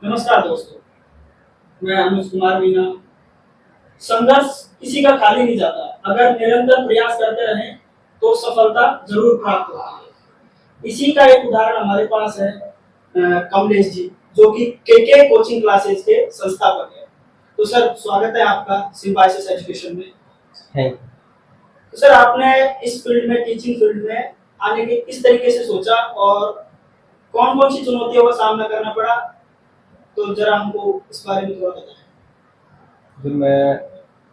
नमस्कार दोस्तों, मैं अनुज कुमार मीना। संघर्ष किसी का खाली नहीं जाता। अगर निरंतर प्रयास करते रहें तो सफलता जरूर प्राप्त होती है। इसी का एक उदाहरण हमारे पास है कमलेश जी, जो कि के कोचिंग क्लासेस के संस्थापक है। तो सर, स्वागत है आपका सिम्बायोसिस एजुकेशन में। थैंक तो सर, आपने इस फील्ड में, टीचिंग फील्ड में आने के किस तरीके से सोचा और कौन कौन सी चुनौतियों का सामना करना पड़ा, तो जरा हमको इस बारे में थोड़ा बताएं। जब मैं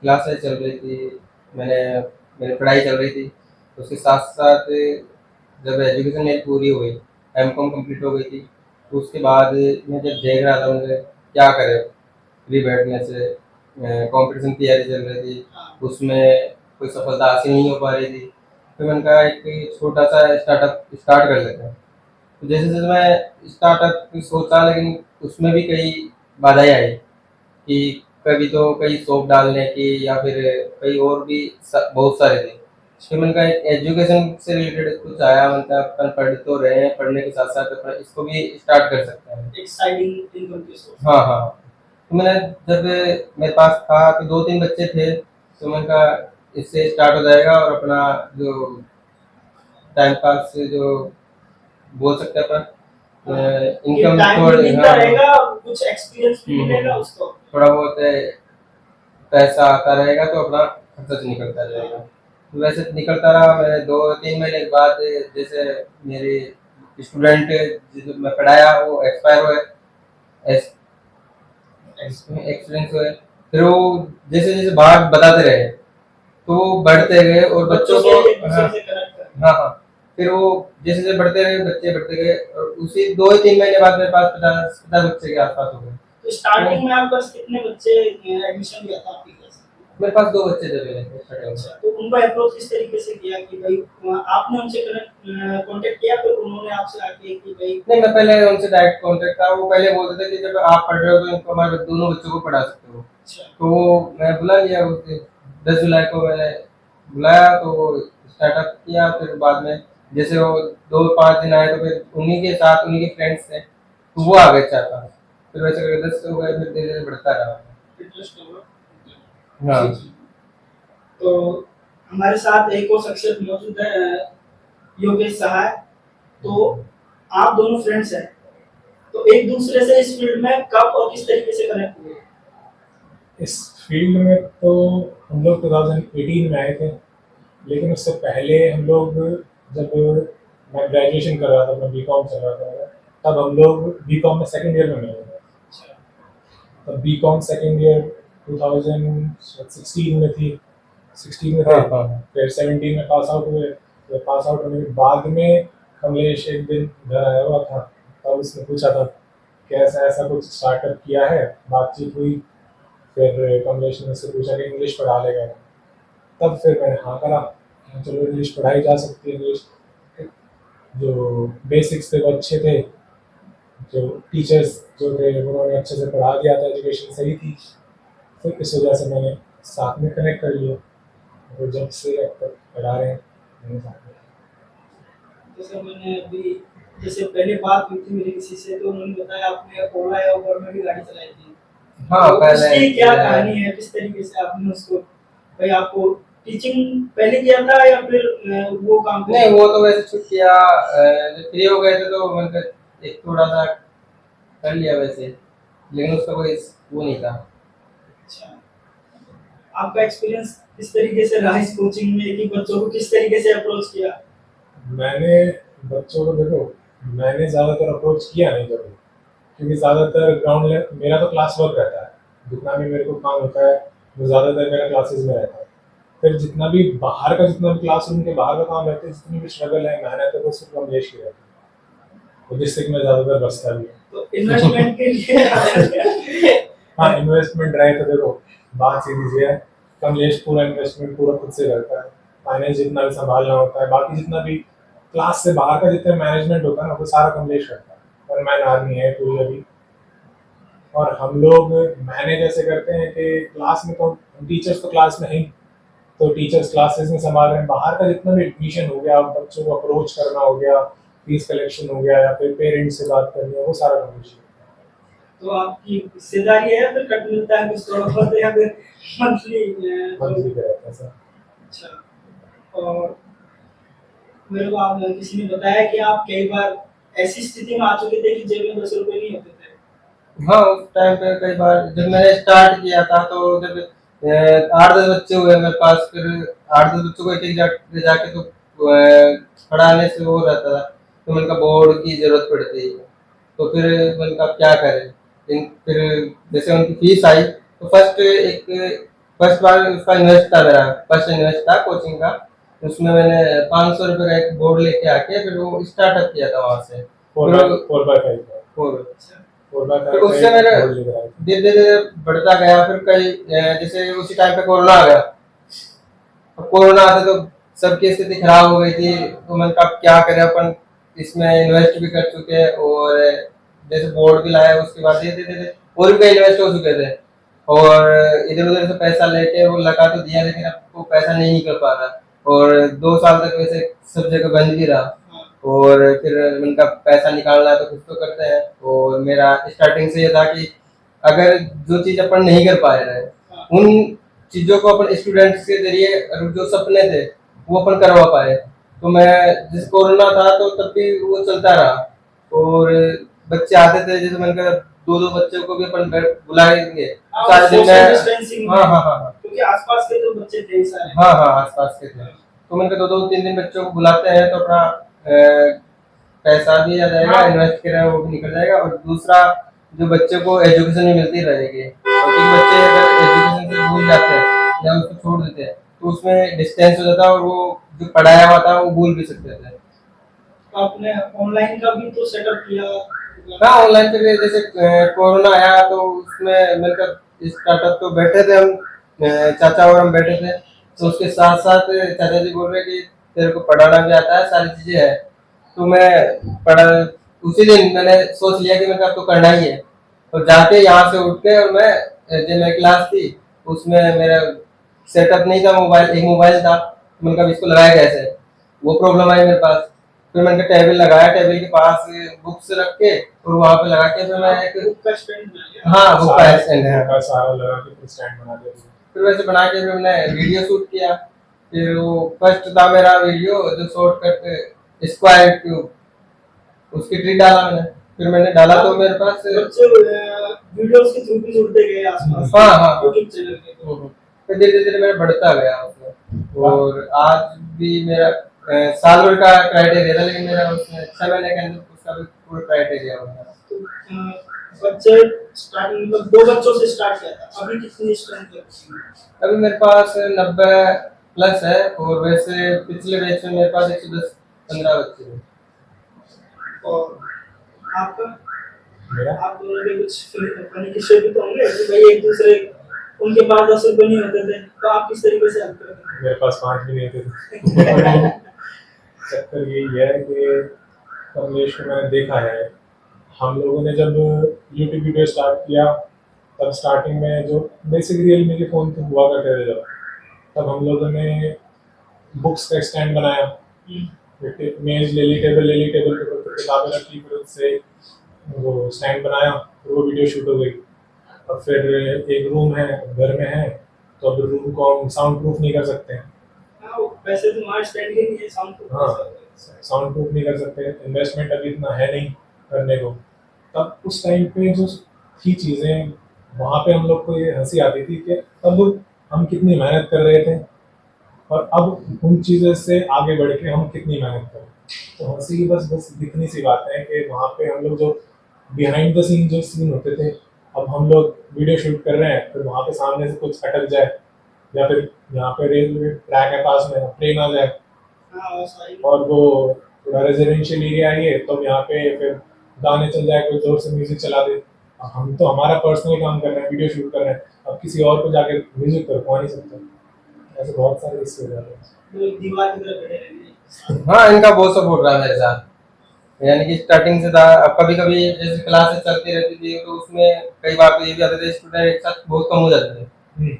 क्लासेस चल रही थी, मैंने मेरी पढ़ाई चल रही थी, उसके साथ साथ जब एजुकेशन मेरी पूरी हुई, एमकॉम कंप्लीट हो गई थी, तो उसके बाद मैं जब देख रहा था मुझे क्या करें, फ्री बैठने से कंपटीशन की तैयारी चल रही थी, उसमें कोई सफलता हासिल नहीं हो पा रही थी। फिर मैंने कहा एक छोटा सा स्टार्टअप स्टार्ट कर लेते हैं। तो जैसे जैसे मैं स्टार्टअप की सोचा, लेकिन उसमें भी कई बाधाएं आई कि कभी तो कई शॉप डालने की या फिर कई और भी बहुत सारे थे। फिर मैंने कहा एजुकेशन से रिलेटेड कुछ आया, मैंने कहा अपन पढ़ तो रहे हैं, पढ़ने के साथ साथ अपन इसको भी स्टार्ट कर सकते हैं। एक साइड इनकम के सोर्स। हाँ हाँ। तो मैंने जब मेरे पास था कि दो तीन बच्चे थे, तो मैंने कहा इससे स्टार्ट हो जाएगा और अपना जो टाइम पास से जो बोल सकते हैं अपन इनकम थोड़ी, हाँ रहेगा और कुछ एक्सपीरियंस भी मिलेगा उसको। थोड़ा बहुत पैसा आता रहेगा तो अपना खर्चा तो निकलता रहेगा। तो वैसे तो निकलता रहा। मैंने 2-3 महीने के बाद जैसे मेरे स्टूडेंट जिसे मैं पढ़ाया वो एक्सपायर हुए, एक्सपीरियंस हुए, फिर वो जैसे जैसे बात बताते रहे तो वो बढ़ते गए और बच्चों को, हाँ हाँ हाँ, फिर वो जैसे जैसे बढ़ते रहे बच्चे बढ़ते गए और उसी 2 ही 3 महीने बाद मेरे पास 50 बच्चे के आसपास हो गए। तो स्टार्टिंग में आपके पास कितने बच्चे एडमिशन लिया था आपकी क्लास में? मेरे पास 2 बच्चे थे पहले स्टार्टिंग में। अच्छा, तो उनका अप्रोच किस तरीके से किया कि भाई आपने उनसे कांटेक्ट किया, फिर उन्होंने आपसे आके कि भाई? नहीं, मैं पहले उनसे डायरेक्ट कांटेक्ट था। वो पहले बोलते थे कि जब आप पढ़ रहे हो तो इनको हमारे दोनों बच्चों को पढ़ा सकते हो। अच्छा। तो मैं बुला लिया उसे। 10 जुलाई को मैंने बुलाया तो वो स्टार्टअप किया। फिर बाद में जैसे वो 2-5 दिन आए तो फिर उन्हीं के साथ उन्हीं के फ्रेंड्स थे तो वो आ गए 4-5। फिर वैसे करके 10 हो गए, फिर धीरे धीरे बढ़ता रहा। इंटरेस्ट होगा। हाँ। जी जी। तो हमारे साथ एक और शख्सियत मौजूद है, योगेश सहाय। तो आप दोनों फ्रेंड्स हैं, तो एक दूसरे से इस फील्ड में कब और किस तरीके से कनेक्ट हुए? इस फील्ड में तो हम लोग 2018 में आए थे, लेकिन उससे पहले हम लोग, जब मैं ग्रेजुएशन कर रहा था, मैं बीकॉम चल रहा था, तब हम लोग बीकॉम में सेकंड ईयर में मिले थे। तब बीकॉम सेकंड ईयर 2016 में थी, 16 में थे। हाँ हाँ। फिर 17 में पास आउट हुए। फिर पास आउट होने के बाद में कमलेश एक दिन घर आया हुआ था, तब उसने पूछा था कैसा ऐसा कुछ स्टार्टअप किया है। बातचीत हुई, फिर कमलेश ने मुझसे पूछा कि इंग्लिश पढ़ा लेगा। तब फिर मैंने हाँ करा, चलो इंग्लिश पढ़ाई जा सकती है। इंग्लिश जो बेसिक्स थे वो अच्छे थे, जो टीचर्स जो थे उन्होंने अच्छे से पढ़ा दिया था, एजुकेशन सही थी। फिर इस वजह से मैंने साथ में कनेक्ट कर लिया, और जब से अब तक पढ़ा रहे हैं मैंने साथ में। जैसे मैंने अभी, जैसे पहले बात हुई थी मेरी किसी से, तो उन्होंने बताया आपने ओला या उबर में भी गाड़ी चलाई थी। हाँ तो पहले उसकी क्या कहानी है, किस तरीके से आपने उसको, भाई आपको टीचिंग पहले किया था या फिर वो काम नहीं, वो तो वैसे छुट्टियाँ जब फ्री हो गए थे तो मैंने एक थोड़ा सा कर लिया वैसे, लेकिन उसका कोई वो नहीं था। अच्छा, आपका एक्सपीरियंस किस तरीके से रहा इस कोचिंग में, कि बच्चों को किस तरीके से अप्रोच किया? मैंने बच्चों को, देखो, मैंने ज़्यादातर अप्रोच किया नहीं कभी, क्योंकि ज़्यादातर ग्राउंड मेरा तो क्लास वर्क रहता है। जितना भी मेरे को काम होता है वो ज़्यादातर मेरा क्लासेस में रहता है। फिर जितना भी बाहर का, जितना भी क्लासरूम के बाहर का काम रहता है, जितनी भी स्ट्रगल है, मेहनत है, वो सिर्फ कमलेश की रहती है। लॉजिस्टिक में ज़्यादातर बचता भी है। तो इन्वेस्टमेंट के लिए हाँ, इन्वेस्टमेंट रहे तो देखो बात सीधी सी है, कमलेश पूरा इन्वेस्टमेंट पूरा खुद से करता है। फाइनेंस जितना भी संभालना होता है, बाकी जितना भी क्लास से बाहर का जितना मैनेजमेंट होता है ना, वो सारा कमलेश करता है। और मैन आर्मी है पूरी अभी। और हम लोग मैनेज ऐसे करते हैं कि क्लास में तो टीचर्स तो क्लास में है ही, तो टीचर्स क्लासेस में संभाल रहे हैं। बाहर का जितना भी एडमिशन हो गया, बच्चों को अप्रोच करना हो गया, फीस कलेक्शन हो गया, या फिर पेरेंट्स से बात करनी है, वो सारा कमलेश करता है। तो आपकी हिस्सेदारी है, फिर कट मिलता है कुछ थोड़ा बहुत, या फिर मंथली? मंथली पे रहता है सर। अच्छा। और मेरे को आप किसी ने बताया कि आप कई बार ऐसी स्थिति में आ चुके थे कि जेब में 10 रुपए नहीं होते थे। हाँ, उस टाइम पे कई बार जब मैंने स्टार्ट किया था तो जब 8-10 बच्चे हुए मेरे पास, फिर 8-10 बच्चों को एक जाके तो पढ़ाने से वो रहता था, तो मैंने कहा बोर्ड की जरूरत पड़ती है, तो फिर मैंने कहा क्या करें। फिर जैसे उनकी फीस आई तो फर्स्ट बार उसका इन्वेस्ट था, मेरा फर्स्ट इन्वेस्ट था कोचिंग का, उसमें मैंने 500 रुपये का एक बोर्ड लेके आके फिर वो स्टार्टअप किया था वहां से। 4x5 फोर 4x5 फिर उससे मेरा धीरे धीरे बढ़ता गया। फिर जैसे उसी टाइम पे कोरोना आ गया, अब कोरोना आते तो सबकी स्थिति खराब हो गई थी, तो मैंने कहा क्या करें अपन, इसमें इन्वेस्ट भी कर चुके हैं और जैसे बोर्ड भी लाया, उसके बाद धीरे धीरे और भी कई इन्वेस्ट हो चुके थे, और इधर उधर से पैसा लेके वो लगा तो दिया, लेकिन अब वो पैसा नहीं निकल पा रहा, और 2 साल तक वैसे सब जगह बंद भी रहा। और फिर मैंने कहा पैसा निकालना है तो कुछ तो करते हैं, और मेरा स्टार्टिंग से ये था कि अगर जो चीज अपन नहीं कर पा रहे हैं उन चीजों को अपन स्टूडेंट्स के जरिए जो सपने थे वो अपन करवा पाए। तो मैं जिस कोरोना था तो तब भी वो चलता रहा, और बच्चे आते थे, जैसे मैंने कहा 2-2 बच्चों को भी अपन बुलाएंगे सारे दिन सोशल में। डिस्टेंसिंग हाँ हाँ हाँ क्योंकि आसपास के तो बच्चे थे ही सारे। हाँ हाँ आसपास के थे, तो मैंने कहा 2-2-3 दिन बच्चों को बुलाते हैं तो अपना पैसा भी आ जाएगा, इन्वेस्ट किया है वो भी निकल जाएगा, और दूसरा जो बच्चे को एजुकेशन भी मिलती रहेगी। क्योंकि बच्चे अगर एजुकेशन से भूल जाते हैं या उसको छोड़ देते हैं तो उसमें डिस्टेंस हो जाता है, और वो जो पढ़ाया हुआ था वो भूल भी सकते थे। आपने ऑनलाइन का भी तो सेटअप किया? हाँ, ऑनलाइन पे भी जैसे कोरोना आया तो उसमें मिलकर स्टार्टअप तो बैठे थे हम, चाचा और हम बैठे थे, तो उसके साथ साथ चाचा जी बोल रहे कि तेरे को पढ़ाना भी आता है, सारी चीजें है, तो मैं पढ़ा। उसी दिन मैंने सोच लिया कि मैं अब तो करना ही है, तो जाके यहाँ से उठ के, और मैं जो मेरी क्लास थी उसमें मेरा सेटअप नहीं था, एक मोबाइल था, तो मैंने कहा इसको लगाया कैसे, वो प्रॉब्लम आई मेरे पास। फिर मैंने टेबल लगाया, टेबल के पास बुक्स रख के और वहां पे लगा के फिर मैं एक बुक का स्टैंड बना लिया? हाँ बुक का स्टैंड है, सारा लगा के फिर स्टैंड बना दिया। फिर वैसे बना के फिर मैंने वीडियो शूट किया। फिर वो फर्स्ट था मेरा वीडियो जो शॉर्टकट स्क्वायर क्यूब, उसकी ट्रिक डाला मैंने। फिर मैंने डाला तो मेरे पास बच्चे वीडियोस के थ्रू भी जुड़ते गए आसपास। हाँ हाँ यूट्यूब चैनल के। फिर धीरे धीरे मेरा बढ़ता गया उसमें, और आज भी मेरा साल भर का क्राइटेरिया था, लेकिन मेरा उसमें 6 महीने के अंदर उसका भी पूरा क्राइटेरिया हो गया। तो बच्चे स्टार्टिंग मतलब 2 बच्चों से स्टार्ट किया था, अभी कितनी स्ट्रेंथ है? अभी मेरे पास 90 प्लस है, और वैसे पिछले बैच में मेरे पास 110-15 बच्चे हैं। और आपका? मेरा आप दोनों के कुछ फनी किस्से भी तो होंगे कि भाई एक दूसरे उनके पास 10 रुपए नहीं होते थे, तो आप किस तरीके से हेल्प करते थे? मेरे पास 5 भी नहीं थे। चक्कर यही है कि कमलेश को मैंने देखा है, हम लोगों ने जब यूट्यूब वीडियो स्टार्ट किया तब स्टार्टिंग में जो बेसिक रियलमी के फ़ोन थे हुआ करते थे जब, तब हम लोगों ने बुक्स का स्टैंड बनाया, मेज ले ली, टेबल ले ली, टेबल के ऊपर किताबें रखी, फिर उससे वो स्टैंड बनाया, फिर वो वीडियो शूट हो गई। और फिर एक रूम है घर में है, तो अब रूम को हम साउंड प्रूफ नहीं कर सकते हैं। हाँ, वैसे तो हमारे स्टैंड के लिए साउंड प्रूफ साउंड प्रूफ नहीं कर सकते, इन्वेस्टमेंट अभी इतना है नहीं करने को। तब उस टाइम पे जो थी चीज़ें, वहाँ पे हम लोग को ये हंसी आती थी कि तब हम कितनी मेहनत कर रहे थे, और अब उन चीज़ों से आगे बढ़ के हम कितनी मेहनत करें। तो हंसी की बस इतनी सी बात है कि वहाँ पे हम लोग जो बिहाइंड द सीन जो सीन होते थे, अब हम लोग वीडियो शूट कर रहे हैं, फिर वहाँ पे सामने से कुछ अटक जाए, या फिर यहाँ पे रेलवे ट्रैक है पास में, ट्रेन आ जाए, और वो थोड़ा रेजिडेंशियल एरिया है, तो यहाँ पे फिर गाने चल जाए, कोई जोर से म्यूजिक चला दे। अब हम तो हमारा पर्सनल काम कर रहे हैं, वीडियो शूट कर रहे हैं, अब किसी और को जाके म्यूजिक करवा नहीं सकते। ऐसे बहुत सारे इससे हो जाते हैं। दीवार की तरह खड़े रहेंगे। हाँ, इनका बहुत सपोर्ट रहा मेरे साथ, यानी कि स्टार्टिंग से था। अब कभी कभी जैसे क्लासेस चलती रहती थी तो उसमें कई बार तो ये भी आते थे स्टूडेंट एक साथ बहुत कम हो जाते थे।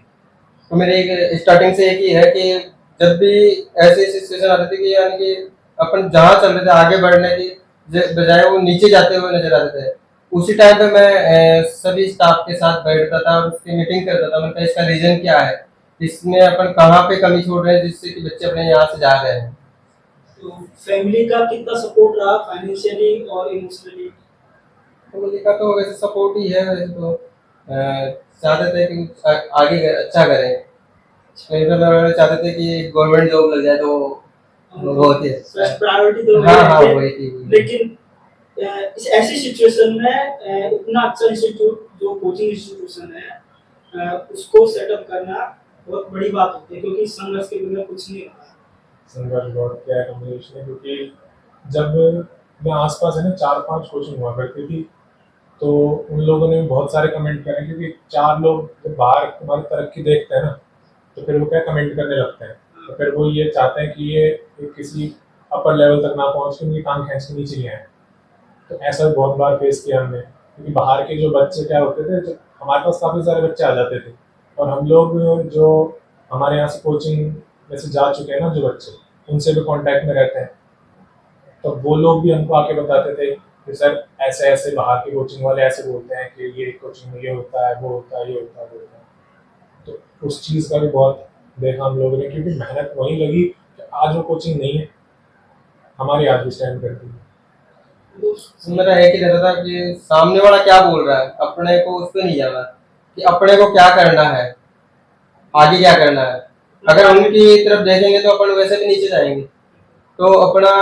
तो मेरे एक स्टार्टिंग से एक ही है कि जब भी ऐसी सिचुएशन आती थी कि यानी कि अपन जहाँ चल रहे थे आगे बढ़ने की बजाय वो नीचे जाते हुए नजर आते थे, उसी टाइम पे मैं सभी स्टाफ के साथ बैठता था और उसकी मीटिंग करता था। मतलब इसका रीजन क्या है, इसमें अपन कहाँ पे कमी छोड़ रहे हैं जिससे कि बच्चे अपने यहाँ से जा रहे हैं। तो फैमिली का कितना सपोर्ट रहा फाइनेंशियली और इमोशनली? फैमिली का तो वैसे सपोर्ट ही है, वैसे तो चाहते थे कि आगे अच्छा करें। मेरे घर चाहते थे कि गवर्नमेंट जॉब लग जाए, तो बहुत ही अच्छा फर्स्ट है। प्रायोरिटी तो हाँ वही हाँ है। वही थी वही। लेकिन इस ऐसी सिचुएशन में इतना अच्छा इंस्टीट्यूट जो कोचिंग इंस्टीट्यूशन है उसको सेटअप करना बहुत बड़ी बात होती है, क्योंकि संघर्ष के बिना कुछ नहीं होता। संघर्ष बहुत क्या है कम्युनिकेशन है, क्योंकि जब मैं आसपास है ना 4-5 कोचिंग हुआ करती थी, तो उन लोगों ने भी बहुत सारे कमेंट करे, क्योंकि 4 लोग जब बाहर तुम्हारी तरक्की देखते हैं ना, तो फिर वो क्या कमेंट करने लगते हैं, तो फिर वो ये चाहते हैं कि ये किसी अपर लेवल तक ना पहुँच के उनकी टांग खींच के नीचे नहीं आए। तो ऐसा भी बहुत बार फेस किया हमने, क्योंकि बाहर के जो बच्चे क्या होते थे, जो हमारे पास काफ़ी सारे बच्चे आ जाते थे, और हम लोग जो हमारे यहाँ से कोचिंग में से जा चुके हैं ना जो बच्चे, उनसे भी कांटेक्ट में रहते हैं, तो वो लोग भी हमको आके बताते थे कि सर ऐसे ऐसे बाहर के कोचिंग वाले ऐसे बोलते हैं कि ये कोचिंग में ये होता है, वो होता है, ये होता है, वो होता है। तो उस चीज़ का भी बहुत देखा हम लोगों ने, क्योंकि मेहनत वहीं लगी कि आज वो कोचिंग नहीं है, हमारी आज भी स्टैंड करती है। तो मेरा एक ही रहता था कि सामने वाला क्या बोल रहा है, अपने को उस पर नहीं जाना कि अपने को क्या करना है, आगे क्या करना है। अगर उनकी तरफ देखेंगे तो अपन वैसे भी नीचे जाएंगे। तो अपना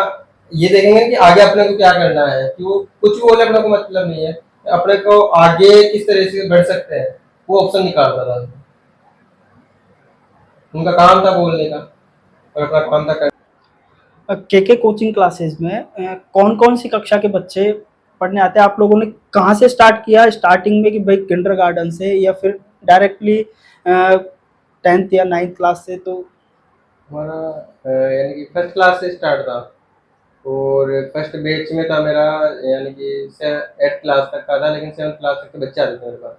ये देखेंगे कि आगे अपने को क्या करना है, कि वो कुछ भी बोले अपने को मतलब नहीं है, अपने को आगे किस तरह से बढ़ सकते हैं वो ऑप्शन निकालता था। उनका काम था बोलने का और अपना काम था के कोचिंग क्लासेस में कौन कौन सी कक्षा के बच्चे पढ़ने आते हैं? आप लोगों ने कहाँ से स्टार्ट किया स्टार्टिंग में, कि भाई किंडरगार्टन से या फिर डायरेक्टली 10th या 9th क्लास से? तो हमारा यानी कि फर्स्ट क्लास से स्टार्ट था, और फर्स्ट बैच में था मेरा, यानी कि 8th क्लास तक का था, लेकिन 7th क्लास तक के बच्चे आते थे मेरे पास।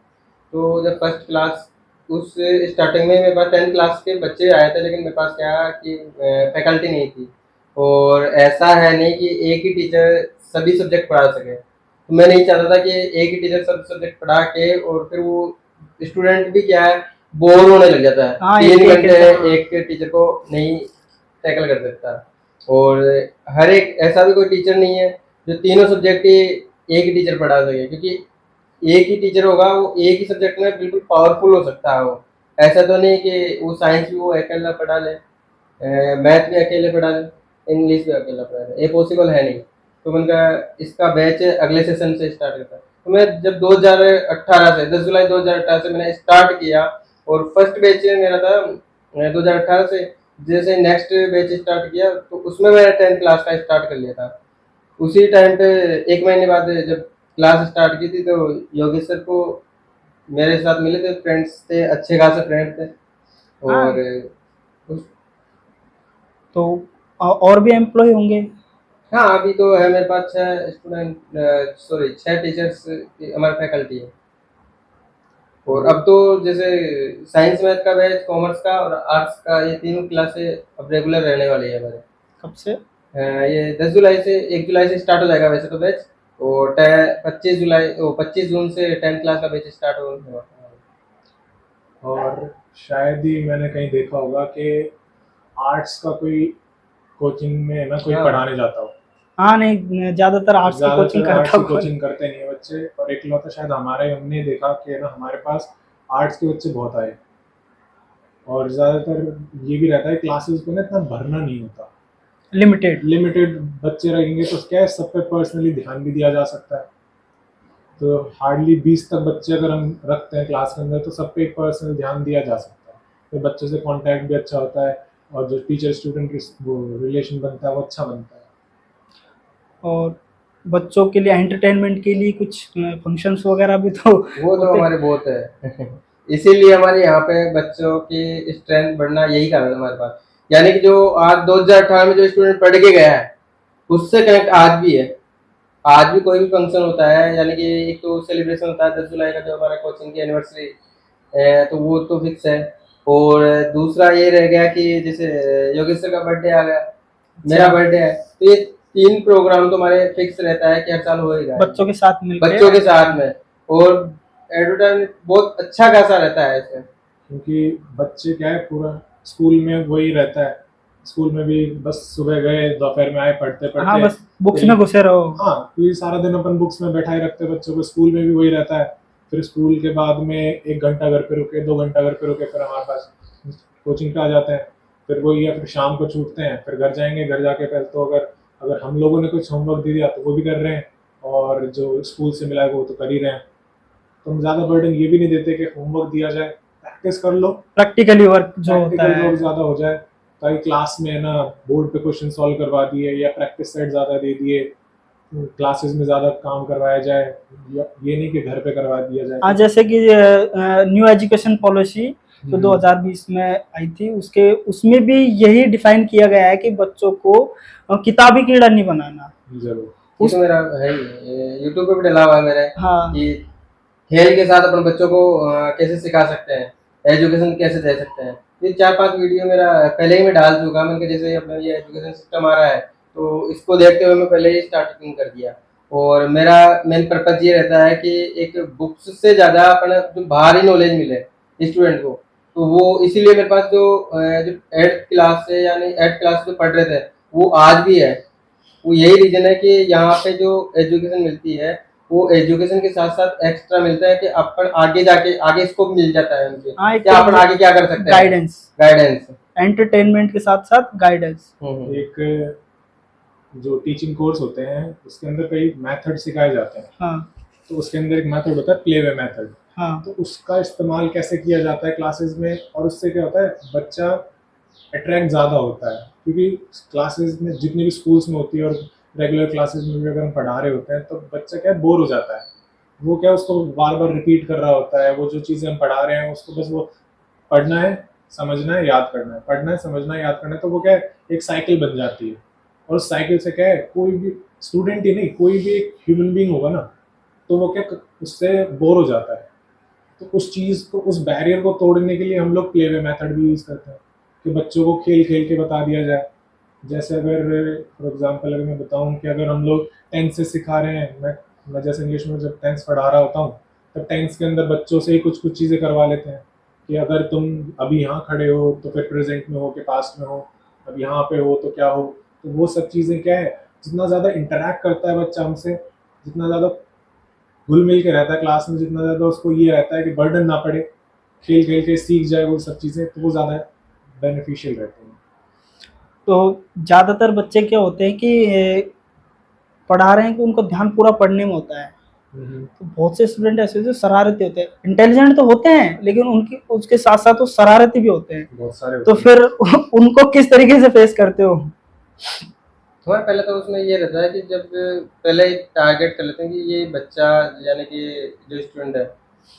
तो जब फर्स्ट क्लास उस स्टार्टिंग में मेरे पास 10th क्लास के बच्चे आए थे, लेकिन मेरे पास क्या कि फैकल्टी नहीं थी, और ऐसा है नहीं कि एक ही टीचर सभी सब्जेक्ट पढ़ा सके। तो मैं नहीं चाहता था कि एक ही टीचर सब सब्जेक्ट पढ़ा के और फिर वो स्टूडेंट भी क्या है बोर होने लग जाता है। हाँ, 3 एक घंटे ऐसा- एक टीचर को नहीं टैकल कर सकता, और हर एक ऐसा भी कोई टीचर नहीं है जो तीनों सब्जेक्ट ही एक ही टीचर पढ़ा सके, क्योंकि एक ही टीचर होगा वो एक ही सब्जेक्ट में बिल्कुल पावरफुल हो सकता है। वो ऐसा तो नहीं कि वो साइंस भी वो अकेला पढ़ा ले, मैथ भी अकेले पढ़ा ले, इंग्लिश भी अकेला पढ़ा ले, ये पॉसिबल है नहीं। तो उनका इसका बैच अगले सेशन से स्टार्ट करता है। तो मैं जब 2018 से 10 जुलाई 2018 से मैंने स्टार्ट किया, और फर्स्ट बैच मेरा था 2018 से। जैसे नेक्स्ट बैच स्टार्ट किया तो उसमें मैंने 10th क्लास का स्टार्ट कर लिया था। उसी टाइम पे 1 महीने बाद जब क्लास स्टार्ट की थी, तो योगेश सर को मेरे साथ मिले थे, फ्रेंड्स थे, अच्छे खासे फ्रेंड थे। हाँ, और उस- तो और भी एम्प्लॉय होंगे? हाँ अभी तो है मेरे पास 6 स्टूडेंट, सॉरी 6 टीचर्स हमारे फैकल्टी है। और अब तो जैसे साइंस मैथ का बैच, कॉमर्स का और आर्ट्स का, ये तीनों क्लासें अब रेगुलर रहने वाली है हमारे। कब से? ये 10 जुलाई से 1 जुलाई से स्टार्ट हो जाएगा वैसे तो बैच, और 25 जून से 10th क्लास का बैच स्टार्ट होगा। और शायद ही मैंने कहीं देखा होगा कि आर्ट्स का कोई कोचिंग में ना कोई हाँ। पढ़ाने जाता हो। हाँ, नहीं, ज्यादातर आर्ट्स की कोचिंग ज़्यादातर आर्ट्स करता की हूँ। कोचिंग करते नहीं है बच्चे, और इकलौता शायद हमारा ही हमने देखा कि ना हमारे पास आर्ट्स के बच्चे बहुत आए, और ज़्यादातर ये भी रहता है क्लासेस को ना इतना भरना नहीं होता, लिमिटेड बच्चे रहेंगे, तो क्या है सब पे पर्सनली ध्यान भी दिया जा सकता है। तो हार्डली 20 तक बच्चे अगर हम रखते हैं क्लास के अंदर, तो सब पे एक पर्सनल ध्यान दिया जा सकता है, तो बच्चों से कांटेक्ट भी अच्छा होता है, और जो टीचर स्टूडेंट वो रिलेशन बनता है वो अच्छा बनता है। और बच्चों के लिए एंटरटेनमेंट के लिए कुछ फंक्शंस वगैरह भी तो वो तो होते। हमारे बहुत है इसीलिए हमारे यहाँ पे बच्चों की स्ट्रेंथ बढ़ना यही कारण है हमारे पास। यानी कि जो आज 2018 में जो स्टूडेंट पढ़ के गया है उससे कनेक्ट आज भी है। आज भी कोई भी फंक्शन होता है, यानी कि एक तो सेलिब्रेशन होता है 10 जुलाई का जो हमारा कोचिंग की एनिवर्सरी, तो वो तो फिक्स है। और दूसरा ये रह गया कि जैसे योगेश सर का बर्थडे आ गया, मेरा बर्थडे है, तो ये 3 प्रोग्राम तो हमारे फिक्स रहता है कि हर साल होएगा बच्चों के साथ मिलकर बच्चों के साथ में। और एडवर्टाइजमेंट बहुत अच्छा खासा रहता है इसमें। क्योंकि बच्चे क्या है, पूरा स्कूल में वही रहता है, स्कूल में भी बस सुबह गए दोपहर में आए, पढ़ते हाँ, पढ़ते बस बुक्स फिर में घुसे रहो। हाँ, क्योंकि सारा दिन अपन बुक्स में बैठाए रखते हैं बच्चों को, स्कूल में भी वही रहता है। फिर स्कूल के बाद में 1 घंटा घर पे रुके, 2 घंटा घर पे रुके, फिर हमारे पास कोचिंग पे आ जाते हैं, फिर वही है, फिर शाम को छूटते हैं, फिर घर जाएंगे, घर जाके फिर तो अगर अगर हम लोगों ने कुछ होमवर्क दे दिया तो वो भी कर रहे हैं, और जो स्कूल से मिला है वो तो कर ही रहे हैं। तो हम ज़्यादा बर्डन ये भी नहीं देते कि होमवर्क दिया जाए, प्रैक्टिस कर लो, प्रैक्टिकली वर्क जो होता प्रैक्टिकल है, वर्क ज़्यादा हो जाए, ताकि क्लास में ना बोर्ड पे क्वेश्चन सॉल्व करवा दिए या प्रैक्टिस सेट ज़्यादा दे दिए, क्लासेस में ज़्यादा काम करवाया जाए, ये नहीं कि घर पे करवा दिया जाए। हाँ, जैसे कि न्यू एजुकेशन पॉलिसी जो 2020 में आई थी, उसके उसमें भी यही डिफाइन किया गया है कि बच्चों को किताबी कीड़ा नहीं बनाना। जरूर। ये तो मेरा है यूट्यूब पे भी डला हुआ है मेरे हाँ, कि खेल के साथ अपन बच्चों को कैसे सिखा सकते हैं, एजुकेशन कैसे दे सकते हैं। ये 4-5 वीडियो मेरा पहले ही मैं डाल चुका। मैंने जैसे अपना ये एजुकेशन सिस्टम आ रहा है तो इसको देखते हुए मैं पहले ही स्टार्टिंग कर दिया। और मेरा मेन पर्पज ये रहता है कि एक बुक्स से ज़्यादा अपना जो बाहरी नॉलेज मिले स्टूडेंट को, तो वो इसीलिए मेरे पास जो 8th क्लास से यानी 8th क्लास जो पढ़ रहे थे वो आज भी है। वो यही रीजन है कि यहाँ पे जो एजुकेशन मिलती है वो एजुकेशन के साथ साथ एक्स्ट्रा मिलता है कि अपन आगे जाके आगे स्कोप मिल जाता है उनके, हाँ, एक क्या अपन आगे क्या कर सकते हैं, गाइडेंस एंटरटेनमेंट के साथ साथ गाइडेंस। एक जो टीचिंग कोर्स होते हैं उसके अंदर कई मेथड सिखाए जाते हैं। हाँ, तो उसके अंदर एक मेथड होता है प्ले वे मेथड। हाँ, तो उसका इस्तेमाल कैसे किया जाता है क्लासेस में, और उससे क्या होता है, बच्चा अट्रैक्ट ज़्यादा होता है। क्योंकि क्लासेस में जितनी भी स्कूल्स में होती है और रेगुलर क्लासेस में भी अगर हम पढ़ा रहे होते हैं तो बच्चा क्या बोर हो जाता है। वो क्या उसको बार बार रिपीट कर रहा होता है, वो जो चीज़ें हम पढ़ा रहे हैं उसको बस वो पढ़ना है, समझना है, याद करना है, पढ़ना है, समझना है, याद करना है। तो वो क्या है, एक साइकिल बन जाती है। और उस साइकिल से क्या है, कोई भी स्टूडेंट ही नहीं, कोई भी एक ह्यूमन बीइंग होगा ना, तो वो क्या उससे बोर हो जाता है। तो उस चीज़ को, उस बैरियर को तोड़ने के लिए हम लोग प्ले वे मेथड भी यूज़ करते हैं कि बच्चों को खेल खेल के बता दिया जाए। जैसे अगर फॉर एग्जांपल अगर मैं बताऊं कि अगर हम लोग टेंस से सिखा रहे हैं, मैं जैसे इंग्लिश में जब टेंस पढ़ा रहा होता हूँ तब टेंस के अंदर बच्चों से ही कुछ कुछ चीज़ें करवा लेते हैं कि अगर तुम अभी यहाँ खड़े हो तो फिर प्रेजेंट में हो कि पास्ट में हो, अब यहाँ पे हो तो क्या हो। तो वो सब चीज़ें क्या है, जितना ज़्यादा इंटरेक्ट करता है बच्चा हमसे, जितना ज़्यादा घुल मिल के रहता है क्लास में, जितना ज़्यादा उसको ये रहता है कि बर्डन ना पड़े, खेल खेल के सीख जाए वो सब चीज़ें, तो वो ज़्यादा बेनिफिशियल रहते हैं। तो ज़्यादातर बच्चे क्या होते हैं कि पढ़ा रहे हैं कि उनको ध्यान पूरा पढ़ने में होता है। तो बहुत से स्टूडेंट ऐसे जो शरारती होते हैं, इंटेलिजेंट तो होते हैं लेकिन उनकी उसके साथ साथ वो शरारती भी होते हैं। बहुत सारे तो फिर उनको किस तरीके से फेस करते हो? हमारे पहले तो उसमें ये रहता है कि जब पहले ही टारगेट कर लेते हैं कि ये बच्चा यानी कि जो स्टूडेंट है